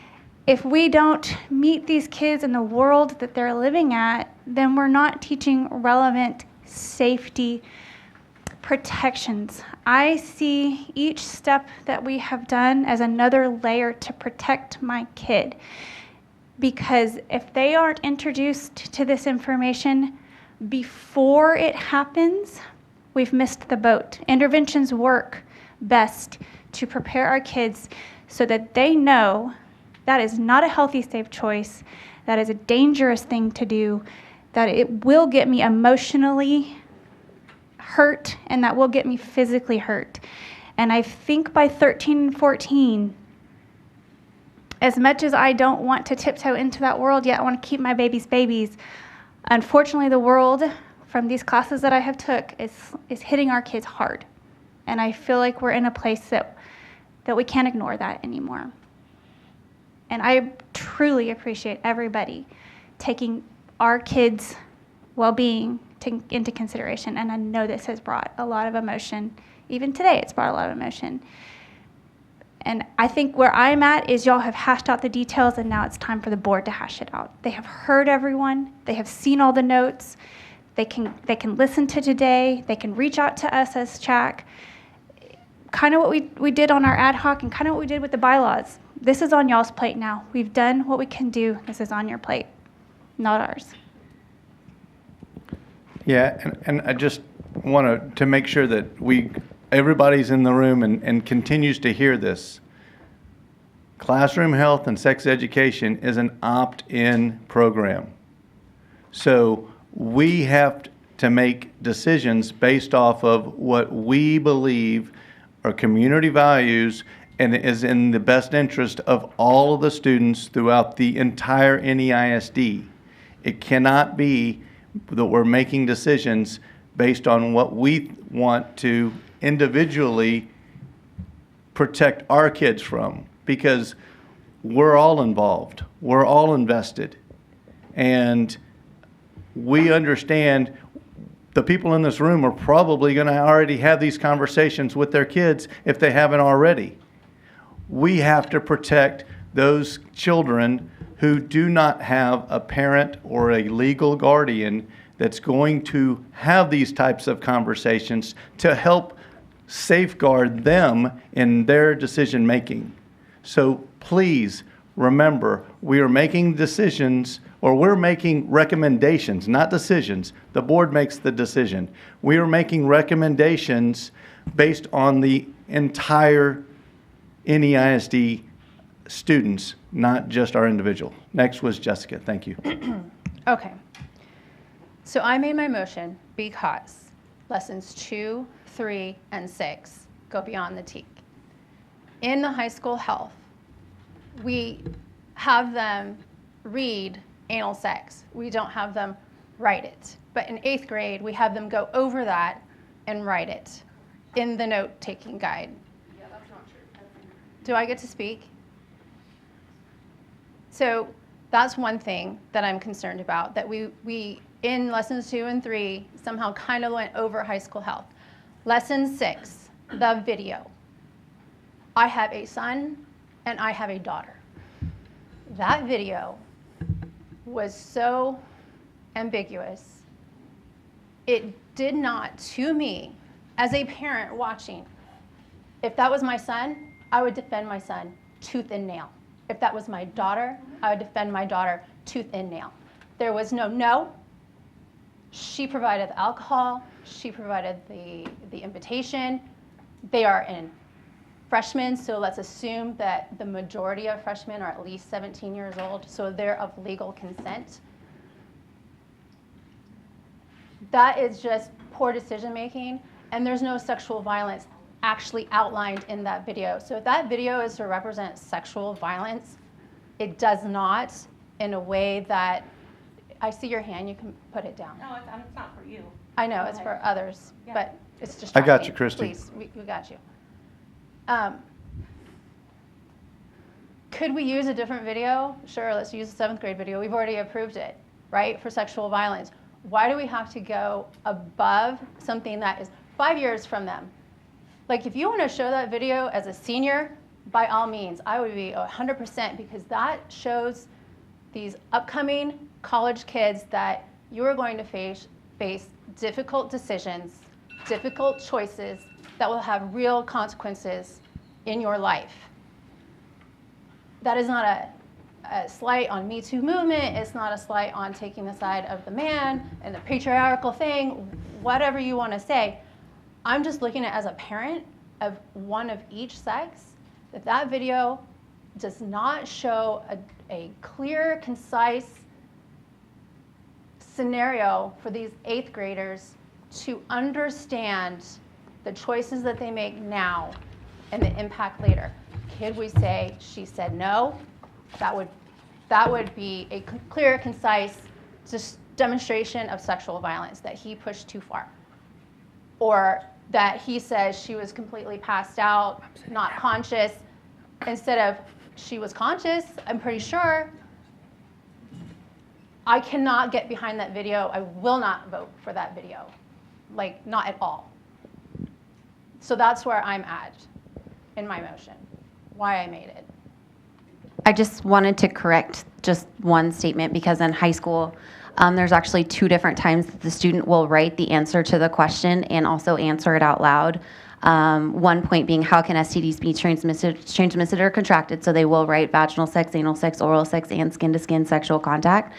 if we don't meet these kids in the world that they're living at, then we're not teaching relevant safety protections. I see each step that we have done as another layer to protect my kid. Because if they aren't introduced to this information before it happens, we've missed the boat. Interventions work best to prepare our kids so that they know that is not a healthy, safe choice, that is a dangerous thing to do, that it will get me emotionally hurt, and that will get me physically hurt. And I think by 13 and 14, as much as I don't want to tiptoe into that world, yet I want to keep my babies babies, unfortunately the world from these classes that I have took is hitting our kids hard. And I feel like we're in a place that we can't ignore that anymore. And I truly appreciate everybody taking our kids' well-being into consideration. And I know this has brought a lot of emotion. Even today, it's brought a lot of emotion. And I think where I'm at is y'all have hashed out the details, and now it's time for the board to hash it out. They have heard everyone. They have seen all the notes. They can listen to today. They can reach out to us as SHAC. Kind of what we did on our ad hoc and kind of what we did with the bylaws. This is on y'all's plate now. We've done what we can do. This is on your plate, not ours. Yeah, and I just want to make sure that everybody's in the room and continues to hear this. Classroom health and sex education is an opt-in program. So we have to make decisions based off of what we believe are community values and is in the best interest of all of the students throughout the entire NEISD. It cannot be that we're making decisions based on what we want to individually protect our kids from, because we're all involved. We're all invested. And we understand the people in this room are probably going to already have these conversations with their kids if they haven't already. We have to protect those children who do not have a parent or a legal guardian that's going to have these types of conversations to help safeguard them in their decision making. So please remember, we are making decisions, or we're making recommendations, not decisions. The board makes the decision. We are making recommendations based on the entire NEISD students, not just our individual. Next was Jessica. Thank you. Okay. So I made my motion because lessons 2, 3, and 6 go beyond the TEAC. In the high school health, we have them read anal sex. We don't have them write it. But in 8th grade, we have them go over that and write it in the note-taking guide. Yeah, that's not true. Do I get to speak? So that's one thing that I'm concerned about, that we in lessons 2 and 3 somehow kind of went over high school health. Lesson 6, the video. I have a son and I have a daughter. That video was so ambiguous. It did not, to me, as a parent watching, if that was my son, I would defend my son tooth and nail. If that was my daughter, I would defend my daughter tooth and nail. There was no. She provided the alcohol. She provided the invitation. They are in freshmen, so let's assume that the majority of freshmen are at least 17 years old, so they're of legal consent. That is just poor decision making, and there's no sexual violence actually outlined in that video. So if that video is to represent sexual violence, it does not in a way that, I see your hand, you can put it down. No, it's not for you. I know, it's for others, Yeah. but it's just. I got you, Christy. Please, we got you. Could we use a different video? Sure, let's use the 7th grade video. We've already approved it, right, for sexual violence. Why do we have to go above something that is 5 years from them? Like, if you want to show that video as a senior, by all means, I would be 100%, because that shows these upcoming college kids that you are going to face difficult decisions, difficult choices that will have real consequences in your life. That is not a slight on Me Too movement. It's not a slight on taking the side of the man and the patriarchal thing, whatever you want to say. I'm just looking at, as a parent of one of each sex, that video does not show a clear, concise scenario for these 8th graders to understand the choices that they make now and the impact later. Could we say, she said no? That would be a clear, concise demonstration of sexual violence, that he pushed too far. Or that he says she was completely passed out, not conscious, instead of she was conscious, I'm pretty sure. I cannot get behind that video. I will not vote for that video. Like, not at all. So that's where I'm at in my motion, why I made it. I just wanted to correct just one statement, because in high school, there's actually 2 different times that the student will write the answer to the question and also answer it out loud. One point being, how can STDs be transmitted or contracted? So they will write vaginal sex, anal sex, oral sex, and skin-to-skin sexual contact.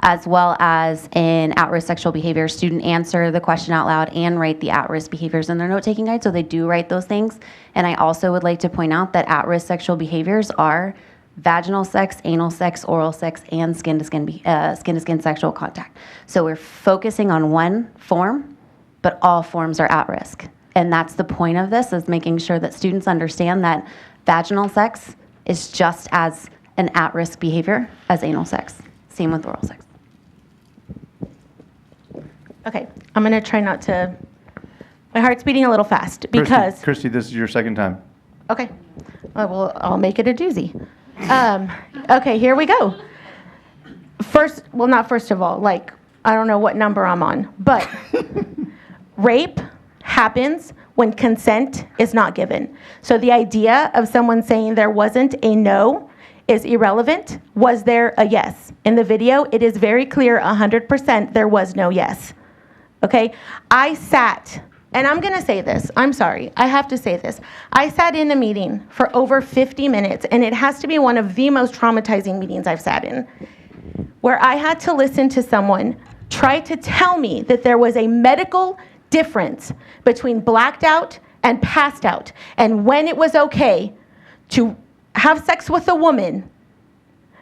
As well as in at-risk sexual behavior, student answer the question out loud and write the at-risk behaviors in their note-taking guide. So they do write those things. And I also would like to point out that at-risk sexual behaviors are vaginal sex, anal sex, oral sex, and skin-to-skin sexual contact. So we're focusing on one form, but all forms are at risk. And that's the point of this, is making sure that students understand that vaginal sex is just as an at-risk behavior as anal sex. Same with oral sex. Okay, I'm going to try not to, my heart's beating a little fast because, Christy, this is your second time. okay, I'll make it a doozy. Okay, here we go. Not first of all, like, I don't know what number I'm on, but rape happens when consent is not given. So the idea of someone saying there wasn't a no is irrelevant. Was there a yes? In the video, it is very clear 100% there was no yes. Okay? I sat, and I'm going to say this. I'm sorry. I have to say this. I sat in a meeting for over 50 minutes, and it has to be one of the most traumatizing meetings I've sat in, where I had to listen to someone try to tell me that there was a medical difference between blacked out and passed out, and when it was okay to have sex with a woman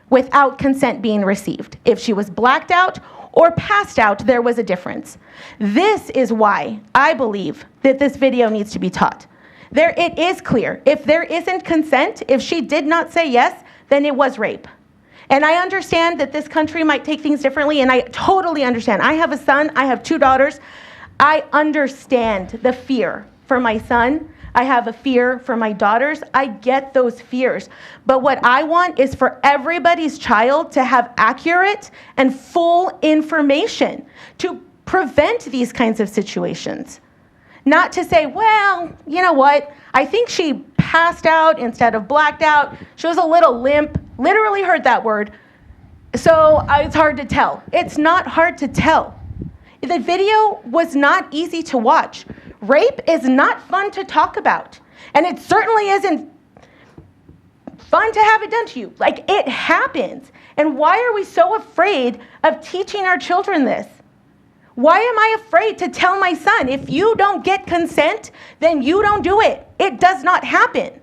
without consent being received. If she was blacked out or passed out, there was a difference. This is why I believe that this video needs to be taught. It is clear. If there isn't consent, if she did not say yes, then it was rape. And I understand that this country might take things differently, and I totally understand. I have a son, I have 2 daughters. I understand the fear for my son. I have a fear for my daughters. I get those fears. But what I want is for everybody's child to have accurate and full information to prevent these kinds of situations. Not to say, well, you know what? I think she passed out instead of blacked out. She was a little limp. Literally heard that word. So it's hard to tell. It's not hard to tell. The video was not easy to watch. Rape is not fun to talk about. And it certainly isn't fun to have it done to you. Like, it happens. And why are we so afraid of teaching our children this? Why am I afraid to tell my son, if you don't get consent, then you don't do it? It does not happen.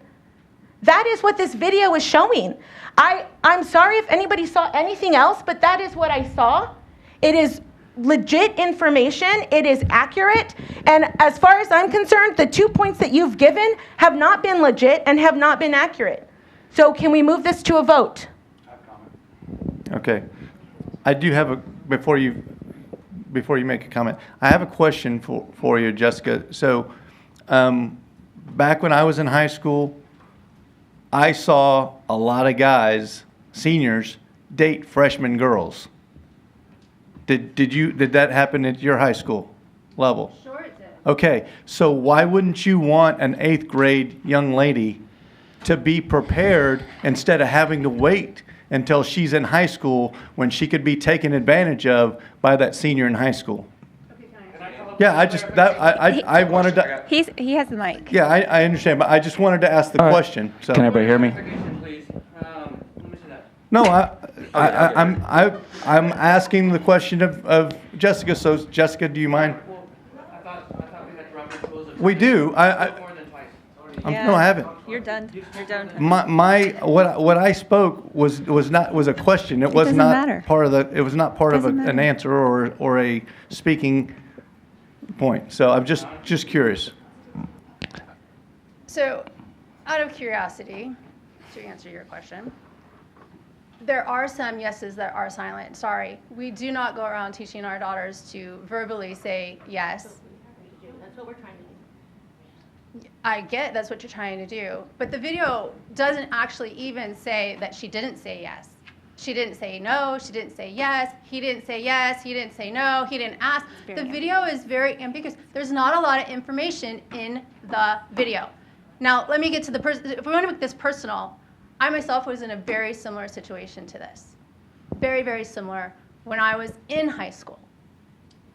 That is what this video is showing. I'm sorry if anybody saw anything else, but that is what I saw. It is legit information. It is accurate. And as far as I'm concerned, the 2 points that you've given have not been legit and have not been accurate. So can we move this to a vote? Okay. I do have a, before you make a comment, I have a question for you, Jessica. So back when I was in high school, I saw a lot of guys, seniors, date freshman girls. Did that happen at your high school level? Sure it did. Okay, so why wouldn't you want an 8th grade young lady to be prepared instead of having to wait until she's in high school when she could be taken advantage of by that senior in high school? Yeah, I wanted to. He has the mic. Yeah, I understand, but I just wanted to ask the question. So. Can everybody hear me? No, I'm asking the question of Jessica. So Jessica, do you mind? I thought we had Robert's rules of. We do. More than twice. No, I haven't. You're done. You're done. What I spoke was a question. It was doesn't not matter. part of the. It was not part of Doesn't an matter. answer or a speaking point. So I'm just curious. So, out of curiosity, to answer your question, there are some yeses that are silent. Sorry. We do not go around teaching our daughters to verbally say yes. That's what we're trying to do. I get that's what you're trying to do. But the video doesn't actually even say that she didn't say yes. She didn't say no. She didn't say yes. He didn't say yes. He didn't say no. He didn't ask. The video is very ambiguous. There's not a lot of information in the video. Now, let me get to the person. If we want to make this personal, I myself was in a very similar situation to this. Very, very similar when I was in high school.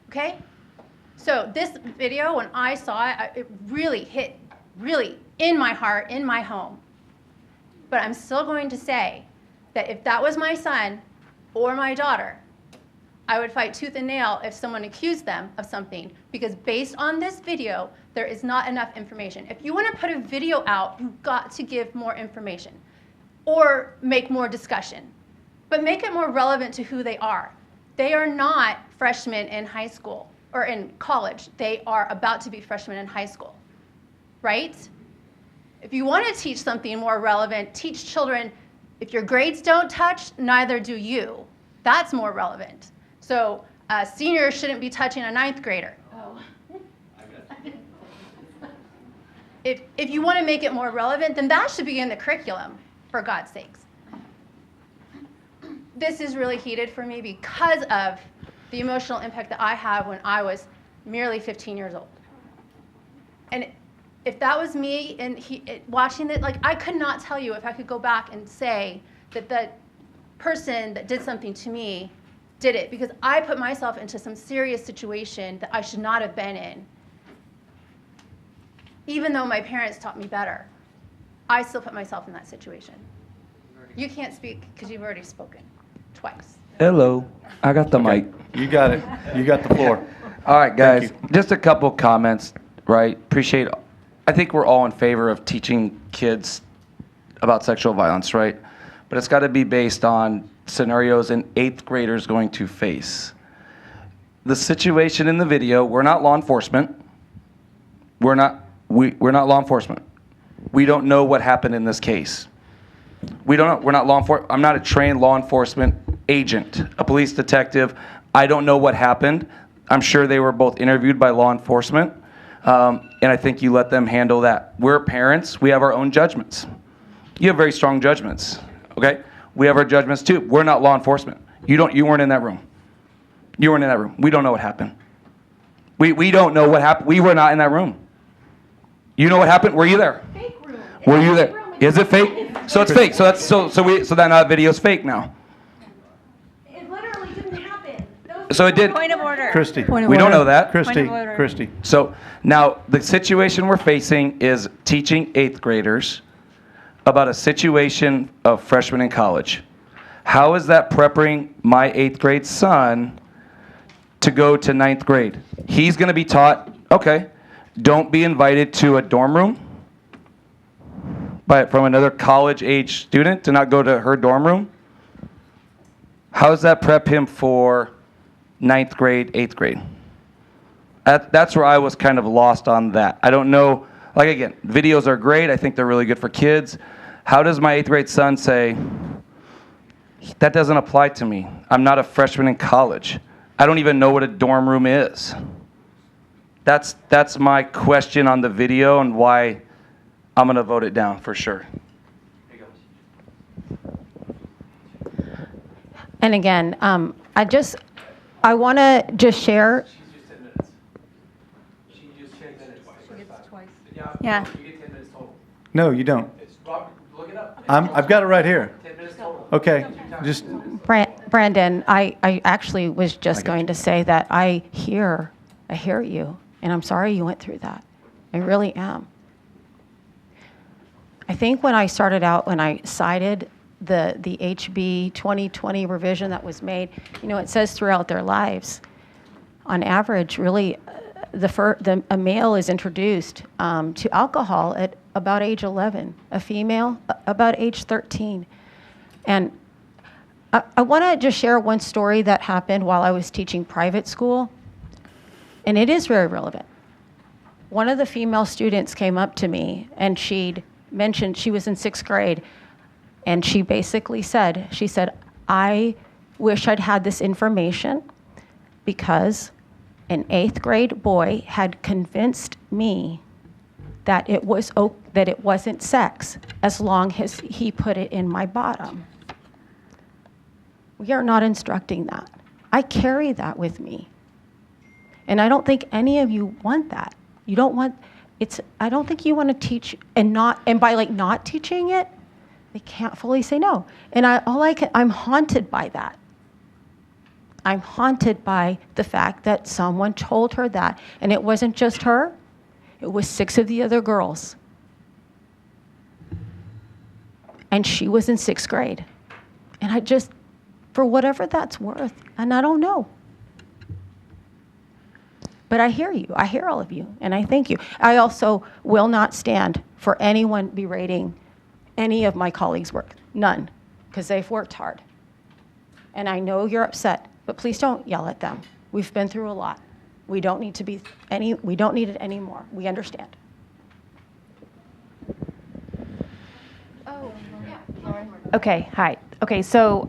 Okay? So this video, when I saw it, it really hit really in my heart, in my home. But I'm still going to say that if that was my son or my daughter, I would fight tooth and nail if someone accused them of something, because based on this video, there is not enough information. If you want to put a video out, you've got to give more information or make more discussion, but make it more relevant to who they are. They are not freshmen in high school or in college. They are about to be freshmen in high school. right? If you want to teach something more relevant, teach children, if your grades don't touch, neither do you. That's more relevant. So seniors shouldn't be touching a ninth grader. If you want to make it more relevant, then that should be in the curriculum, for God's sakes. This is really heated for me because of the emotional impact that I had when I was merely 15 years old. And if that was me and watching it, like, I could not tell you if I could go back and say that the person that did something to me did it, because I put myself into some serious situation that I should not have been in. Even though my parents taught me better, I still put myself in that situation. You can't speak because you've already spoken twice. Hello, I got the mic. You got it. You got the floor. All right, guys, Thank just a couple comments, right? I think we're all in favor of teaching kids about sexual violence, right? But it's got to be based on scenarios an 8th grader's going to face. The situation in the video, we're not law enforcement. We're not law enforcement. We don't know what happened in this case. We don't know. We're not law enforcement. I'm not a trained law enforcement agent, a police detective. I don't know what happened. I'm sure they were both interviewed by law enforcement, and I think you let them handle that. We're parents. We have our own judgments. You have very strong judgments, okay? We have our judgments too. We're not law enforcement. You weren't in that room. You weren't in that room. We don't know what happened. We don't know what happened. We were not in that room. You know what happened? Were you there? Fake room. Were you there? Is it fake? So it's fake. So that video's fake now. It literally didn't happen. So it did. Point of order. Christy. We don't know that. Christy. Point of order. Christy. So now the situation we're facing is teaching 8th graders about a situation of freshmen in college. How is that preparing my 8th grade son to go to 9th grade? He's going to be taught, okay, don't be invited to a dorm room from another college-age student, to not go to her dorm room. How does that prep him for 9th grade, 8th grade? That's where I was kind of lost on that. I don't know. Like, again, videos are great. I think they're really good for kids. How does my 8th grade son say, that doesn't apply to me? I'm not a freshman in college. I don't even know what a dorm room is. That's my question on the video and why I'm going to vote it down for sure. And again, I want to just share. Yeah. No, you don't. I've got it right here. Okay, just, Brandon, I actually was just going to say that I hear you, and I'm sorry you went through that. I really am. I think when I started out, when I cited the HB 2020 revision that was made, it says throughout their lives, on average, really, a male is introduced to alcohol at about age 11, a female about age 13. And I want to just share one story that happened while I was teaching private school, and it is very relevant. One of the female students came up to me, and she'd mentioned she was in 6th grade, and she basically said, I wish I'd had this information because an 8th grade boy had convinced me that it wasn't sex as long as he put it in my bottom. We are not instructing that. I carry that with me. And I don't think any of you want that. You don't want, I don't think you want to teach and by not teaching it, they can't fully say no. And I'm haunted by that. I'm haunted by the fact that someone told her that. And it wasn't just her, it was 6 of the other girls. And she was in 6th grade. And for whatever that's worth, and I don't know. But I hear you. I hear all of you, and I thank you. I also will not stand for anyone berating any of my colleagues' work. None, because they've worked hard. And I know you're upset, but please don't yell at them. We've been through a lot. We don't need it anymore. We understand. Okay, hi. Okay, so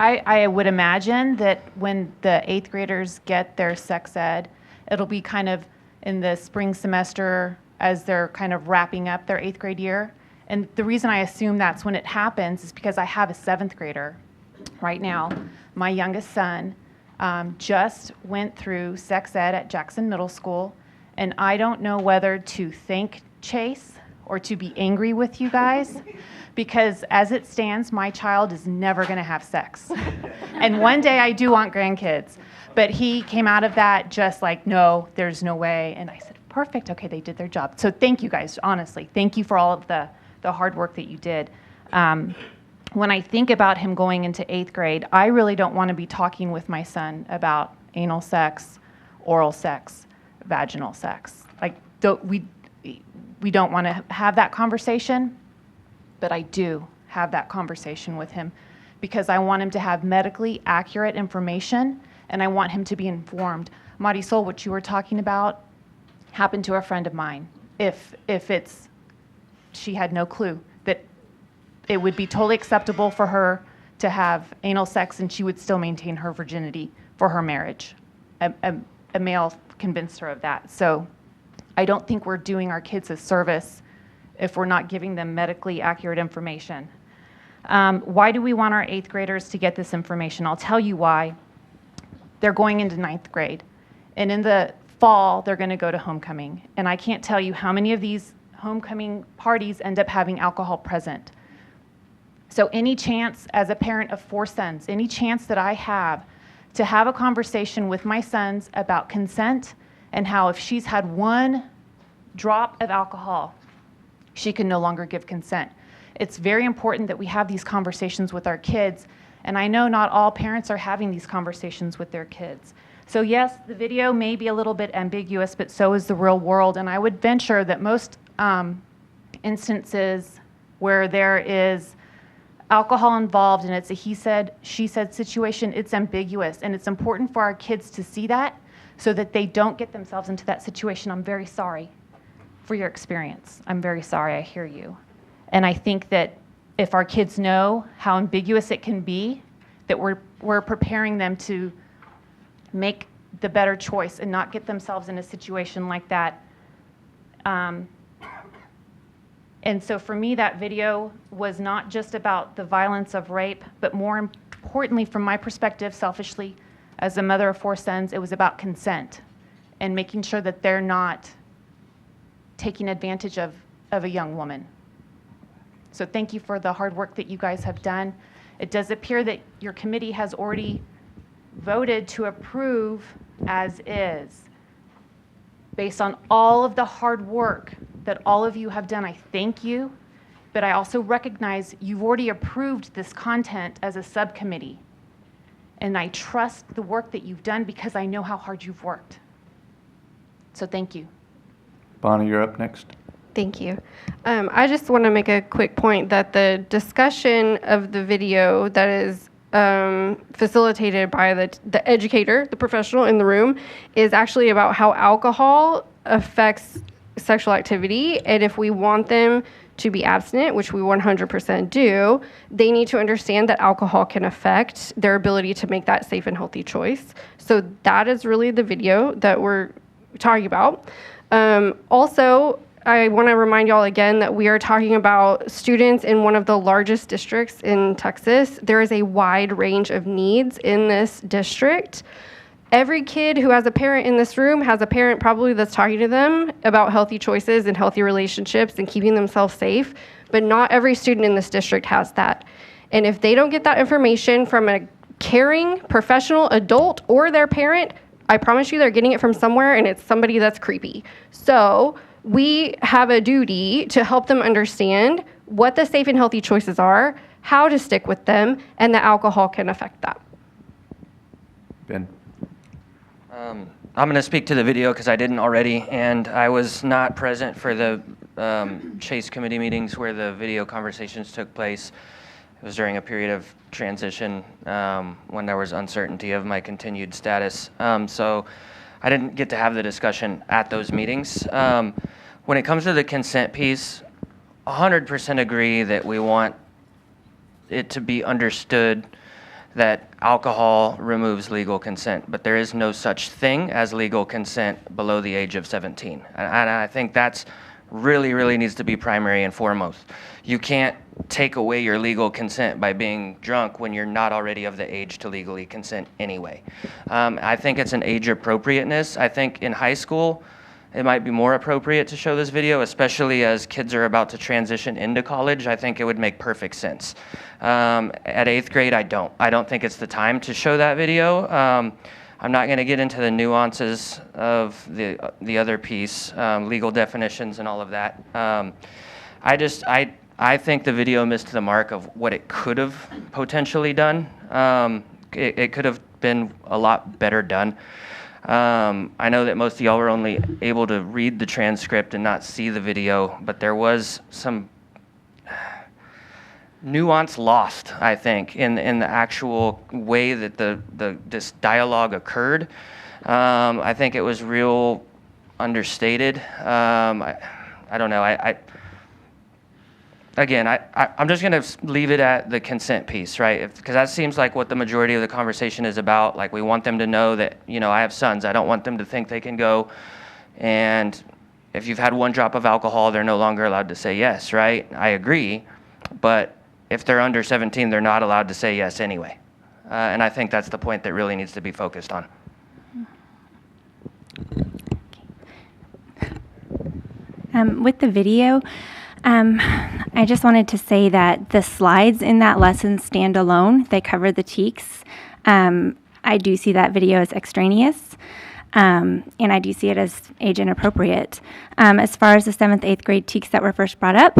I would imagine that when the 8th graders get their sex ed, it'll be kind of in the spring semester as they're kind of wrapping up their 8th grade year. And the reason I assume that's when it happens is because I have a 7th grader right now. My youngest son just went through sex ed at Jackson Middle School, and I don't know whether to thank Chase or to be angry with you guys, because as it stands, my child is never going to have sex. And one day I do want grandkids. But he came out of that just like, no, there's no way. And I said, perfect, okay, they did their job. So thank you guys, honestly. Thank you for all of the hard work that you did. When I think about him going into 8th grade, I really don't want to be talking with my son about anal sex, oral sex, vaginal sex. Like, we don't want to have that conversation, but I do have that conversation with him because I want him to have medically accurate information and I want him to be informed. Marisol, what you were talking about happened to a friend of mine. She had no clue that it would be totally acceptable for her to have anal sex and she would still maintain her virginity for her marriage. A male convinced her of that. So I don't think we're doing our kids a service if we're not giving them medically accurate information. Why do we want our 8th graders to get this information? I'll tell you why. They're going into 9th grade. And in the fall, they're going to go to homecoming. And I can't tell you how many of these homecoming parties end up having alcohol present. So any chance, as a parent of 4 sons, any chance that I have to have a conversation with my sons about consent and how if she's had 1 drop of alcohol, she can no longer give consent. It's very important that we have these conversations with our kids, and I know not all parents are having these conversations with their kids. So yes, the video may be a little bit ambiguous, but so is the real world, and I would venture that most instances where there is alcohol involved and it's a he said, she said situation, it's ambiguous, and it's important for our kids to see that so that they don't get themselves into that situation. I'm very sorry for your experience. I'm very sorry, I hear you. And I think that if our kids know how ambiguous it can be, that we're preparing them to make the better choice and not get themselves in a situation like that. And so for me, that video was not just about the violence of rape, but more importantly, from my perspective, selfishly, as a mother of 4 sons, it was about consent and making sure that they're not taking advantage of a young woman. So thank you for the hard work that you guys have done. It does appear that your committee has already voted to approve as is. Based on all of the hard work that all of you have done, I thank you, but I also recognize you've already approved this content as a subcommittee. And I trust the work that you've done because I know how hard you've worked. So thank you. Bonnie, you're up next. Thank you. I just want to make a quick point that the discussion of the video that is facilitated by the educator, the professional in the room, is actually about how alcohol affects sexual activity. And if we want them to be abstinent, which we 100% do, they need to understand that alcohol can affect their ability to make that safe and healthy choice. So that is really the video that we're talking about. Also, I want to remind y'all again that we are talking about students in one of the largest districts in Texas. There is a wide range of needs in this district. Every kid who has a parent in this room has a parent probably that's talking to them about healthy choices and healthy relationships and keeping themselves safe, but not every student in this district has that. And if they don't get that information from a caring professional adult or their parent, I promise you they're getting it from somewhere, and it's somebody that's creepy. So we have a duty to help them understand what the safe and healthy choices are, how to stick with them, and that alcohol can affect that. Ben. I'm going to speak to the video because I didn't already, and I was not present for the Chase committee meetings where the video conversations took place. It was during a period of transition when there was uncertainty of my continued status. So I didn't get to have the discussion at those meetings. When it comes to the consent piece, 100% agree that we want it to be understood that alcohol removes legal consent, but there is no such thing as legal consent below the age of 17. And I think that's really needs to be primary and foremost. You can't take away your legal consent by being drunk when you're not already of the age to legally consent anyway. I think it's an age appropriateness. I think in high school, it might be more appropriate to show this video, especially as kids are about to transition into college. I think it would make perfect sense. At 8th grade, I don't. I don't think it's the time to show that video. I'm not going to get into the nuances of the other piece, legal definitions and all of that. I think the video missed the mark of what it could have potentially done. It could have been a lot better done. I know that most of y'all were only able to read the transcript and not see the video, but there was some nuance lost, I think, in the actual way that this dialogue occurred. I think it was real understated. I don't know. I'm just going to leave it at the consent piece, right? Because that seems like what the majority of the conversation is about. Like, we want them to know that, I have sons. I don't want them to think they can go, and if you've had one drop of alcohol, they're no longer allowed to say yes, right? I agree, but if they're under 17, they're not allowed to say yes anyway. And I think that's the point that really needs to be focused on. With the video, I just wanted to say that the slides in that lesson stand alone. They cover the TEKS. I do see that video as extraneous, and I do see it as age inappropriate. As far as the 7th, 8th grade TEKS that were first brought up,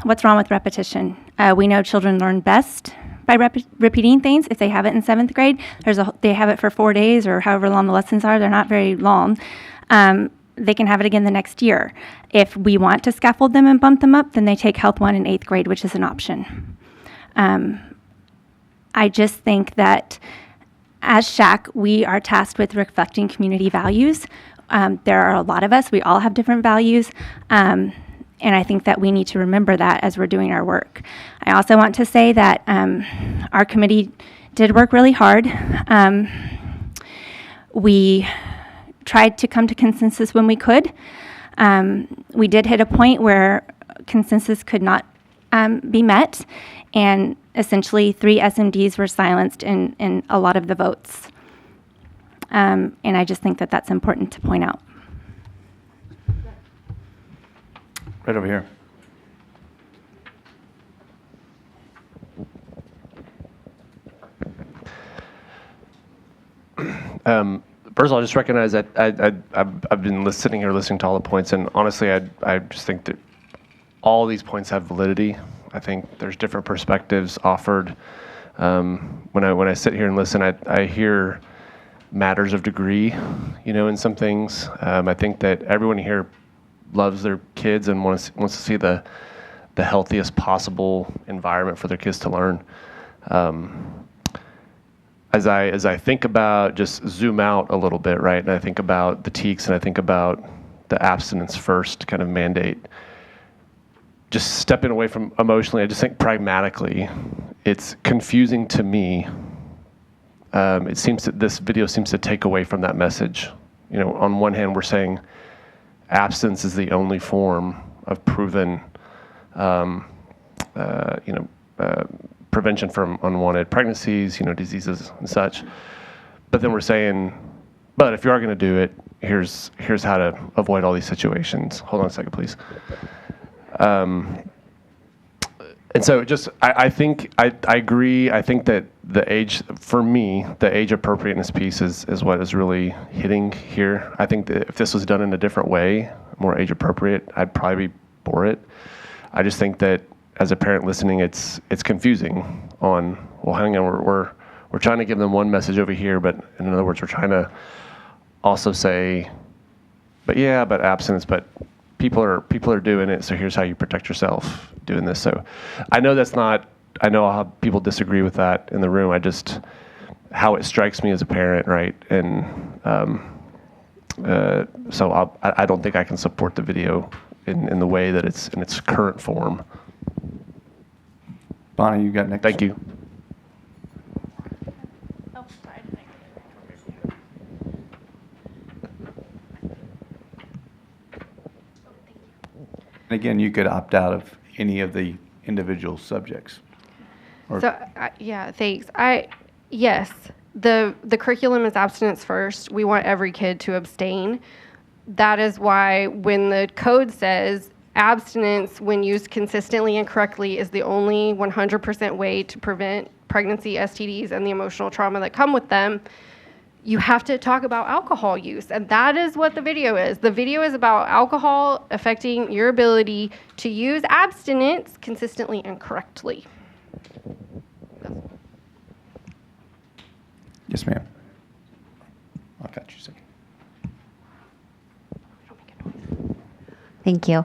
what's wrong with repetition? We know children learn best by repeating things. If they have it in 7th grade, they have it for 4 days or however long the lessons are. They're not very long. They can have it again the next year. If we want to scaffold them and bump them up, then they take Health 1 in 8th grade, which is an option. I just think that as SHAC, we are tasked with reflecting community values. There are a lot of us. We all have different values. And I think that we need to remember that as we're doing our work. I also want to say that our committee did work really hard. We tried to come to consensus when we could. We did hit a point where consensus could not be met, and essentially 3 SMDs were silenced in a lot of the votes. And I just think that that's important to point out. Right over here. First of all, I just recognize that I've been sitting here listening to all the points, and honestly, I just think that all these points have validity. I think there's different perspectives offered. When I sit here and listen, I hear matters of degree, in some things. I think that everyone here loves their kids and wants to see the healthiest possible environment for their kids to learn. As I think about, just zoom out a little bit, right? And I think about the TEKS and I think about the abstinence first kind of mandate. Just stepping away from emotionally, I just think pragmatically, it's confusing to me. It seems that this video seems to take away from that message. On one hand, we're saying abstinence is the only form of proven, prevention from unwanted pregnancies, diseases and such. But then we're saying, but if you are going to do it, here's how to avoid all these situations. Hold on a second, please. And so I think I agree. I think that for me, the age appropriateness piece is what is really hitting here. I think that if this was done in a different way, more age appropriate, I'd probably be for it. I just think that as a parent listening, it's confusing on, well, hang on, we're trying to give them one message over here, but in other words, we're trying to also say, but abstinence, but people are doing it, so here's how you protect yourself doing this. So I know I know how people disagree with that in the room. How it strikes me as a parent, right? And so I don't think I can support the video in the way that it's in its current form. Bonnie, you got next? Thank you. And again, you could opt out of any of the individual subjects. Or- So, yeah, thanks. Yes, the curriculum is abstinence first. We want every kid to abstain. That is why when the code says abstinence when used consistently and correctly is the only 100% way to prevent pregnancy, STDs, and the emotional trauma that come with them, you have to talk about alcohol use. And that is what the video is. The video is about alcohol affecting your ability to use abstinence consistently and correctly. Yes, ma'am. I'll cut you a second. Thank you.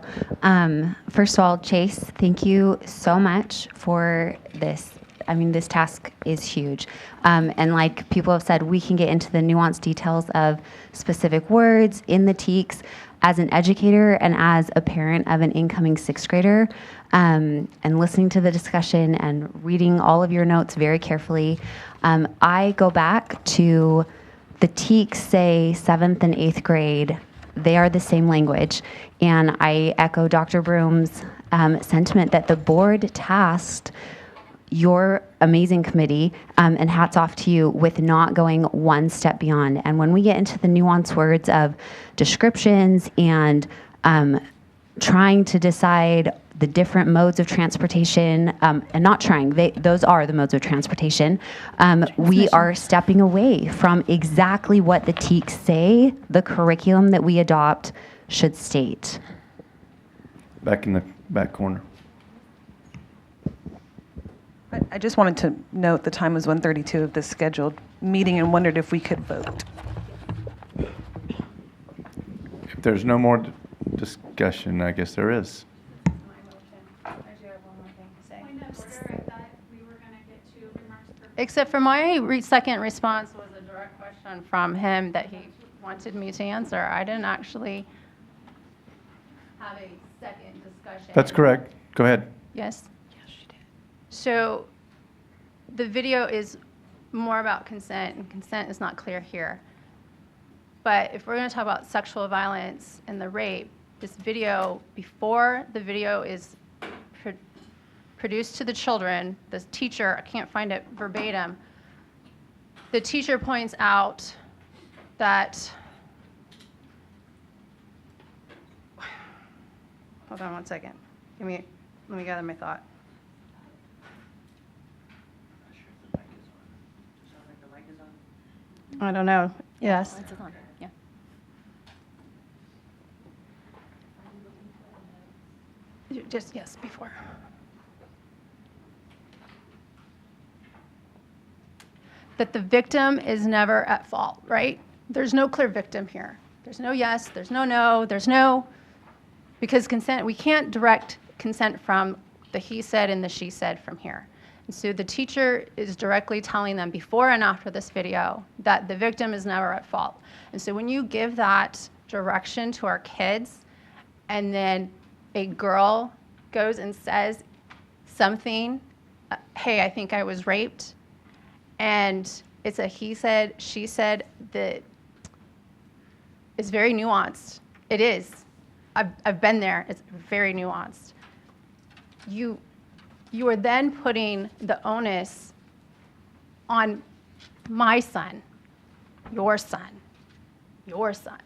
First of all, Chase, thank you so much for this. I mean, this task is huge. And like people have said, we can get into the nuanced details of specific words in the TEKS. As an educator and as a parent of an incoming sixth grader, and listening to the discussion and reading all of your notes very carefully, I go back to the TEKS say 7th and 8th grade. They are the same language. And I echo Dr. Broom's sentiment that the board tasked your amazing committee, and hats off to you, with not going one step beyond. And when we get into the nuanced words of descriptions and trying to decide the different modes of transportation, and not trying, those are the modes of transportation, we are stepping away from exactly what the TEKS say the curriculum that we adopt should state. Back in the back corner. I just wanted to note the time was 1:32 of this scheduled meeting and wondered if we could vote. If there's no more discussion, I guess there is. Except for my second response was a direct question from him that he wanted me to answer. I didn't actually have a second discussion. That's correct. Go ahead. Yes? Yes, she did. So the video is more about consent, and consent is not clear here. But if we're going to talk about sexual violence and the rape, this video, before the video is produced to the children, the teacher, I can't find it verbatim, the teacher points out that, hold on one second, let me gather my thought. I don't know, yes. Yeah. Just, yes, before. That the victim is never at fault, right? There's no clear victim here. There's no yes, there's no, there's no, because consent, we can't direct consent from the he said and the she said from here. And so the teacher is directly telling them before and after this video that the victim is never at fault. And so when you give that direction to our kids, and then a girl goes and says something, hey, I think I was raped, and it's a he said, she said that is very nuanced. It is. I've been there. It's very nuanced. You are then putting the onus on my son, your son, your son.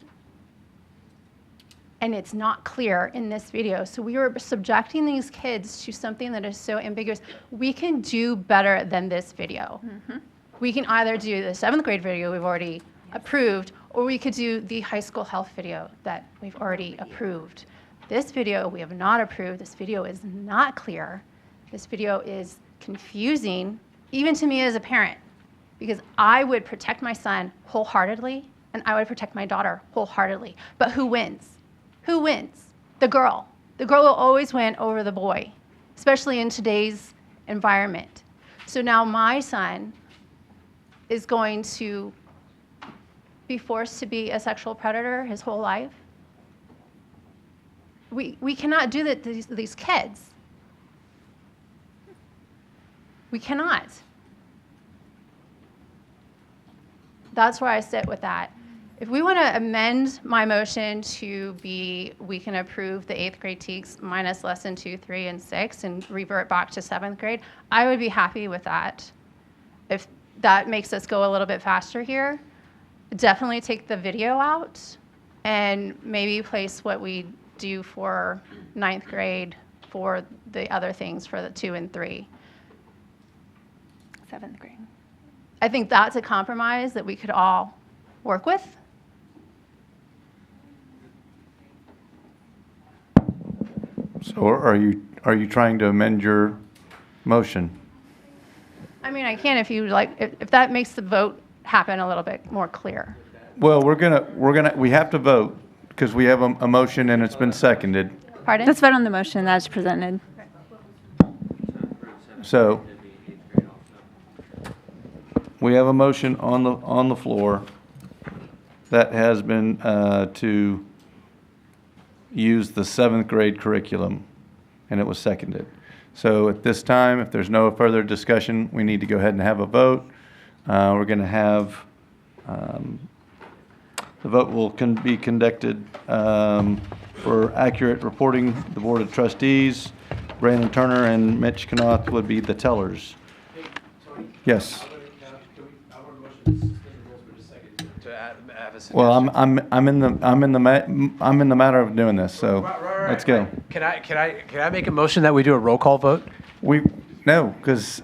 And it's not clear in this video. So we are subjecting these kids to something that is so ambiguous. We can do better than this video. Mm-hmm. We can either do the 7th grade video we've already approved, or we could do the high school health video that we've already approved. This video we have not approved. This video is not clear. This video is confusing, even to me as a parent, because I would protect my son wholeheartedly, and I would protect my daughter wholeheartedly. But who wins? Who wins? The girl. The girl will always win over the boy, especially in today's environment. So now my son is going to be forced to be a sexual predator his whole life. we cannot do that to these kids. We cannot. That's where I sit with that. If we want to amend my motion to be, we can approve the 8th grade TEKS minus lesson 2, 3, and 6 and revert back to 7th grade, I would be happy with that. If that makes us go a little bit faster here, definitely take the video out and maybe place what we do for 9th grade for the other things for the 2 and 3. 7th grade. I think that's a compromise that we could all work with. So are you trying to amend your motion? I mean, I can if you like, if that makes the vote happen a little bit more clear. Well, we have to vote because we have a motion and it's been seconded. Pardon? Let's vote on the motion as presented. So we have a motion on the floor that has been to use the 7th grade curriculum, and it was seconded. So at this time, if there's no further discussion, we need to go ahead and have a vote. We're going to have the vote will be conducted for accurate reporting. The Board of Trustees, Brandon Turner and Mitch Knopf would be the tellers. Yes. Well, I'm in the matter of doing this, so let's go. Can I make a motion that we do a roll call vote? No, because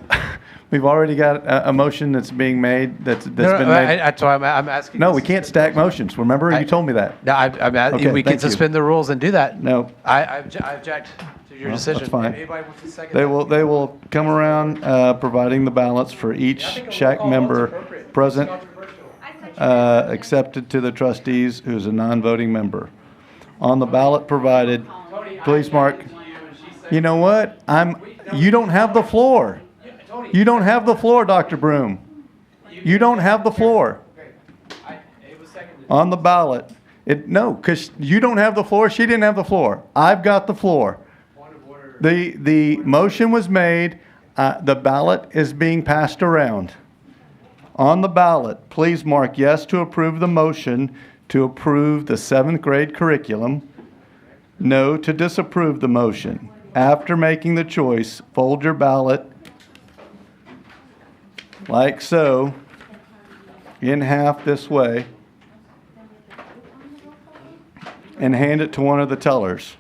we've already got a motion that's being made that's been made. That's why I'm asking. No, we can't stack motions. Remember, you told me that. No, Okay, we can thank you. suspend the rules and do that. No. I object to your No, decision. that's fine. Anybody wants to second They that? will come around providing the ballots for each SHAC member present, accepted to the trustees who's a non-voting member. On the ballot provided, please mark. You know what? You don't have the floor. You don't have the floor, Dr. Broom. You don't have the floor. On the ballot. No, because you don't have the floor. She didn't have the floor. I've got the floor. The motion was made. The ballot is being passed around. On the ballot, please mark yes to approve the motion to approve the 7th grade curriculum. No to disapprove the motion. After making the choice, fold your ballot like so, in half this way, and hand it to one of the tellers.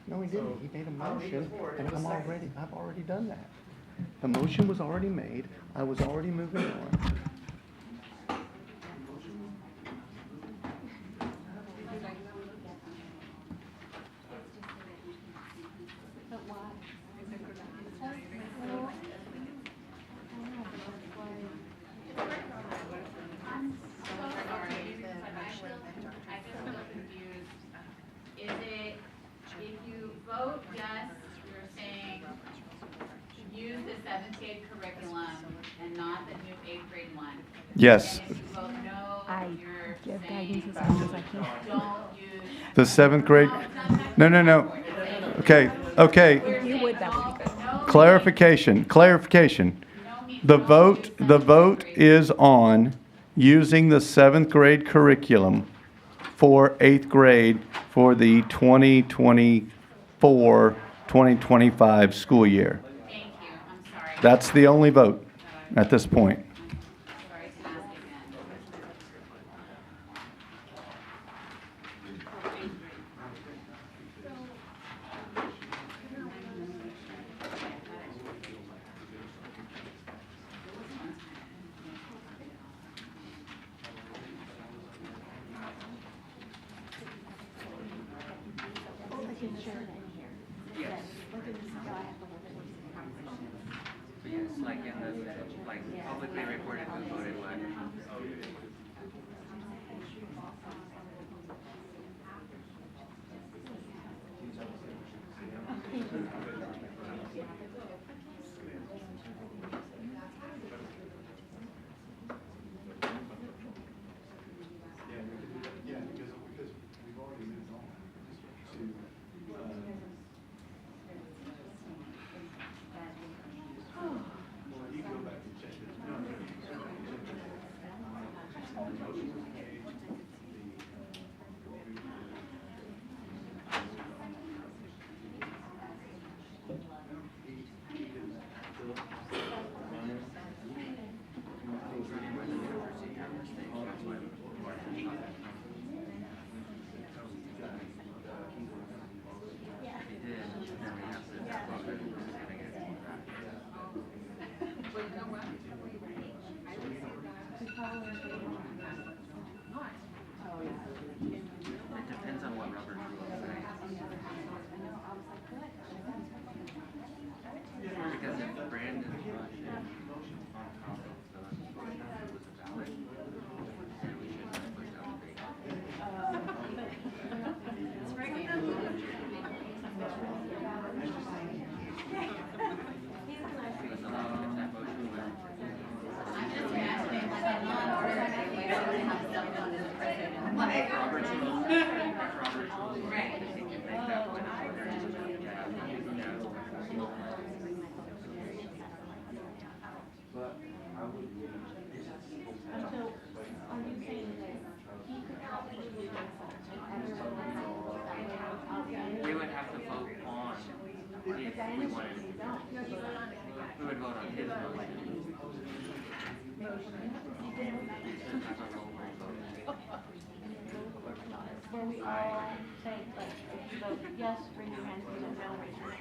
No, he didn't. He made a motion, and I've already done that. The motion was already made. I was already moving on. Is it, if you vote yes, you're saying use the 7th grade curriculum and not the new 8th grade one? Yes. And if you vote no, you're give saying guidance as much as I can. don't use. The 7th grade. No. Okay. If you would, that would be good. Clarification. The vote is on using the 7th grade curriculum for 8th grade for the 2024-2025 school year. Thank you, I'm sorry. That's the only vote at this point. Sorry to ask again. Yes, like in the, like publicly reported who voted what. we wanted, we would vote on his motion. Where we all say, like, if you vote yes, raise your hand, if you vote no, raise your hand.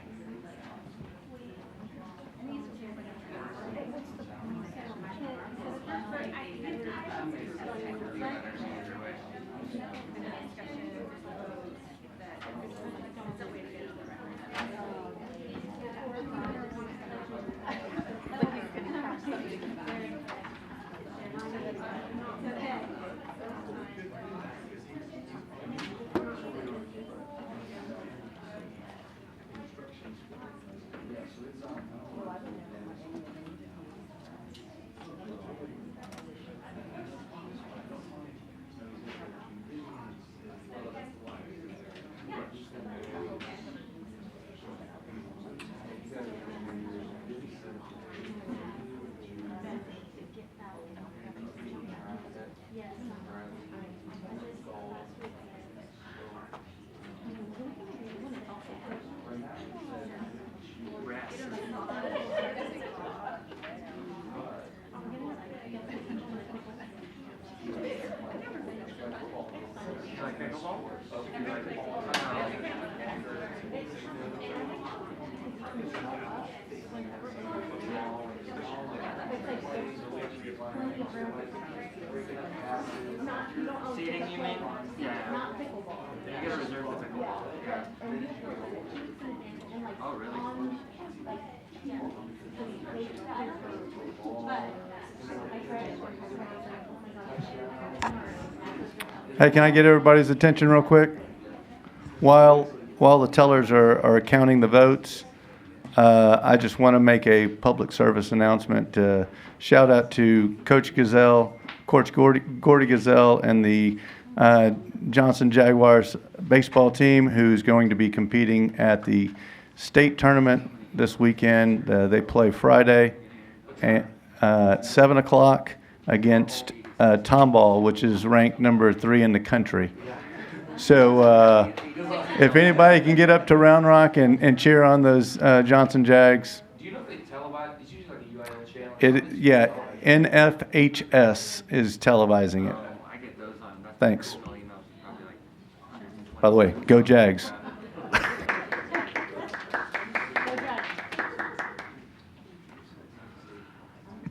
Seating, you mean? Yeah. You get a reserve for pickleball. Yeah. Oh, really? Hey, can I get everybody's attention real quick? While the tellers are counting the votes, I just want to make a public service announcement. Shout out to Coach Gazelle, Coach Gordy Gazelle, and the Johnson Jaguars baseball team, who's going to be competing at the state tournament this weekend. They play Friday at 7 o'clock against Tomball, which is ranked number 3 in the country. So if anybody can get up to Round Rock and cheer on those Johnson Jags. Do you know if they televise? It's usually like a UIL channel. Yeah, NFHS is televising it. I get those on. Thanks. By the way, go Jags.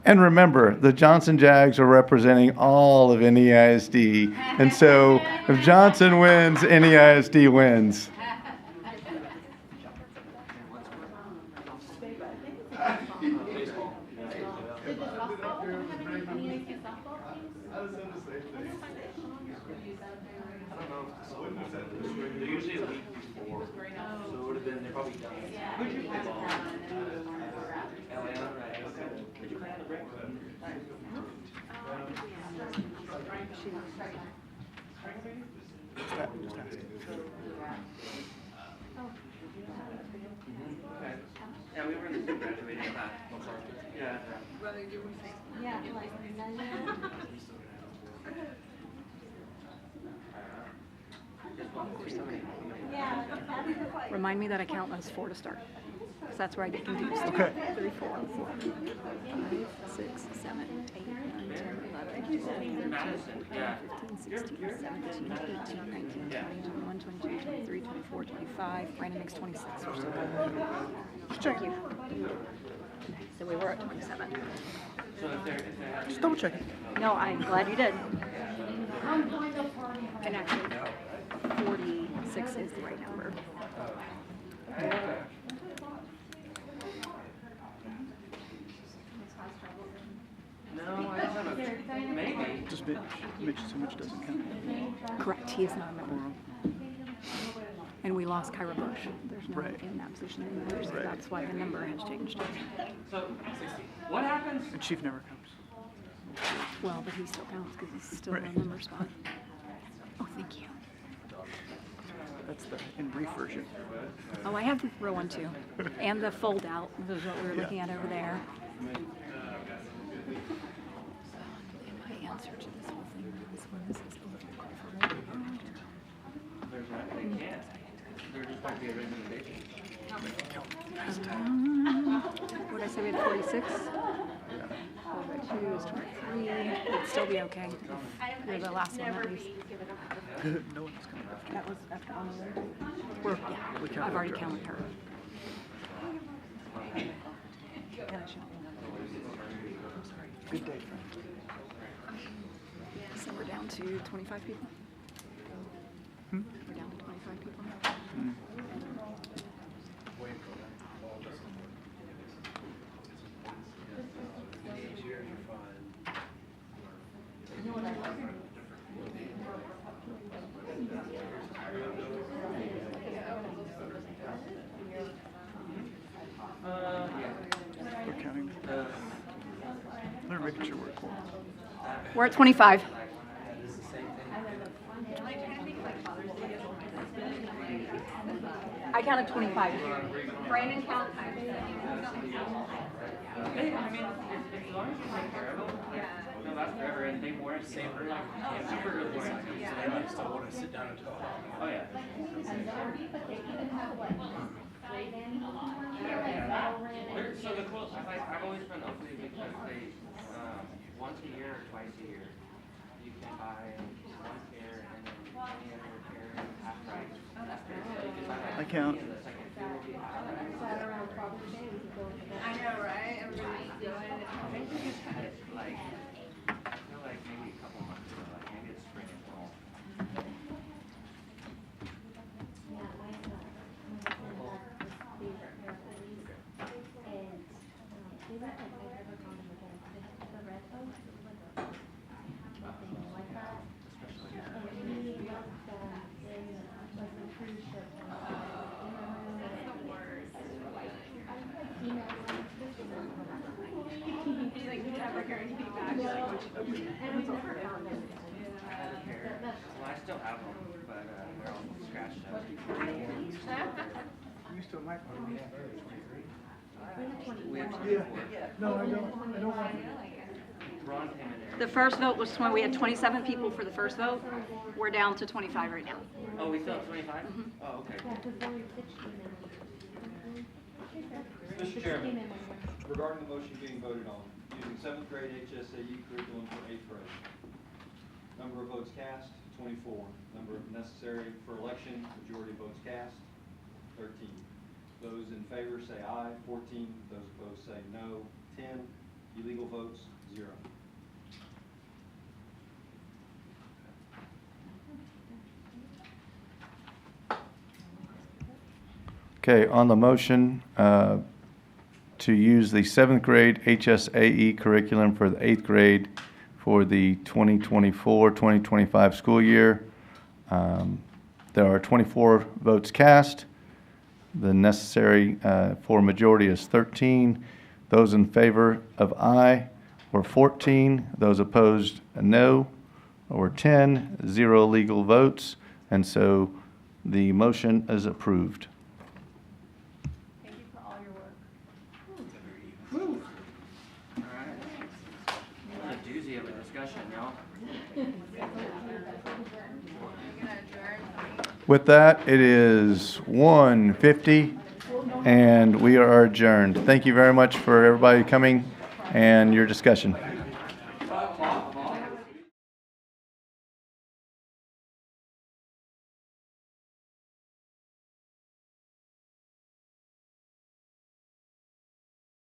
And remember, the Johnson Jags are representing all of NEISD. And so if Johnson wins, NEISD wins. They're usually a week before, so it would have been, they're probably done. Who'd you play ball? Atlanta, right? Okay. Did you play on the break? Yeah, we were in the same graduating class. Yeah. Remind me that I count as 4 to start, because that's where I get confused. Okay. 3, 4, 5, 6, 7, 8, 9, 10, 11, 12, 13, 14, 15, 16, 17, 18, 19, 20, 21, 22, 23, 24, 25. Brandon makes 26. We're still good. Thank you. So we were at 27. Just double checking. No, I'm glad you did. And actually, 46 is the right number. No, I don't have a, maybe. Just Mitch doesn't count. Correct, he is not a member. And we lost Kyra Bush. There's no Right. in that position anymore, so Right. that's why the number has changed. So, what happens? And Chief never comes. Well, but he still counts because he's still Right. in the number spot. Oh, thank you. That's the in brief version. Oh, I have row 1 too. And the fold out, which is what we were looking at over there. And my answer to this whole thing is when this is over. There's not, they can't. There just might be a recommendation. What did I say, we had 46? Divided by 2 is 23. It'd still be okay if you're the last one at least. No one was coming after. That was after Emily. Yeah, I've already counted her. Good day, friend. So we're down to 25 people? We're down to 25 people now? We're counting. They're making sure we're at quorum. We're at 25. I counted 25. Brandon counted. No, that's forever, and they weren't safer, like, super good warranty. So they might still want to sit down and talk. Oh, yeah. So the quote, I've always been open because they, once a year or twice a year, you can buy one pair and then any other repair half price. I count. I know, right? Everybody's doing it. Like, I feel like maybe a couple months ago, like maybe it's spring and fall. Well, I still have them, but they're all scratched up. You still might want to be at 23. We have Yeah. No, I don't want to. Ron came in there. The first vote was 20. We had 27 people for the first vote. We're down to 25 right now. Oh, we still have 25? Oh, okay. Mr. Chairman, regarding the motion being voted on, using 7th grade HSAU curriculum for 8th grade. Number of votes cast, 24. Number necessary for election, majority of votes cast, 13. Those in favor say aye, 14. Those opposed say no, 10. Illegal votes, 0. Okay, on the motion to use the 7th grade HSAE curriculum for the 8th grade for the 2024-2025 school year, there are 24 votes cast. The necessary for majority is 13. Those in favor of aye were 14. Those opposed, no, were 10. 0 legal votes. And so the motion is approved. Thank you for all your work. All right. What a doozy of a discussion, y'all. With that, it is 1:50 and we are adjourned. Thank you very much for everybody coming and your discussion.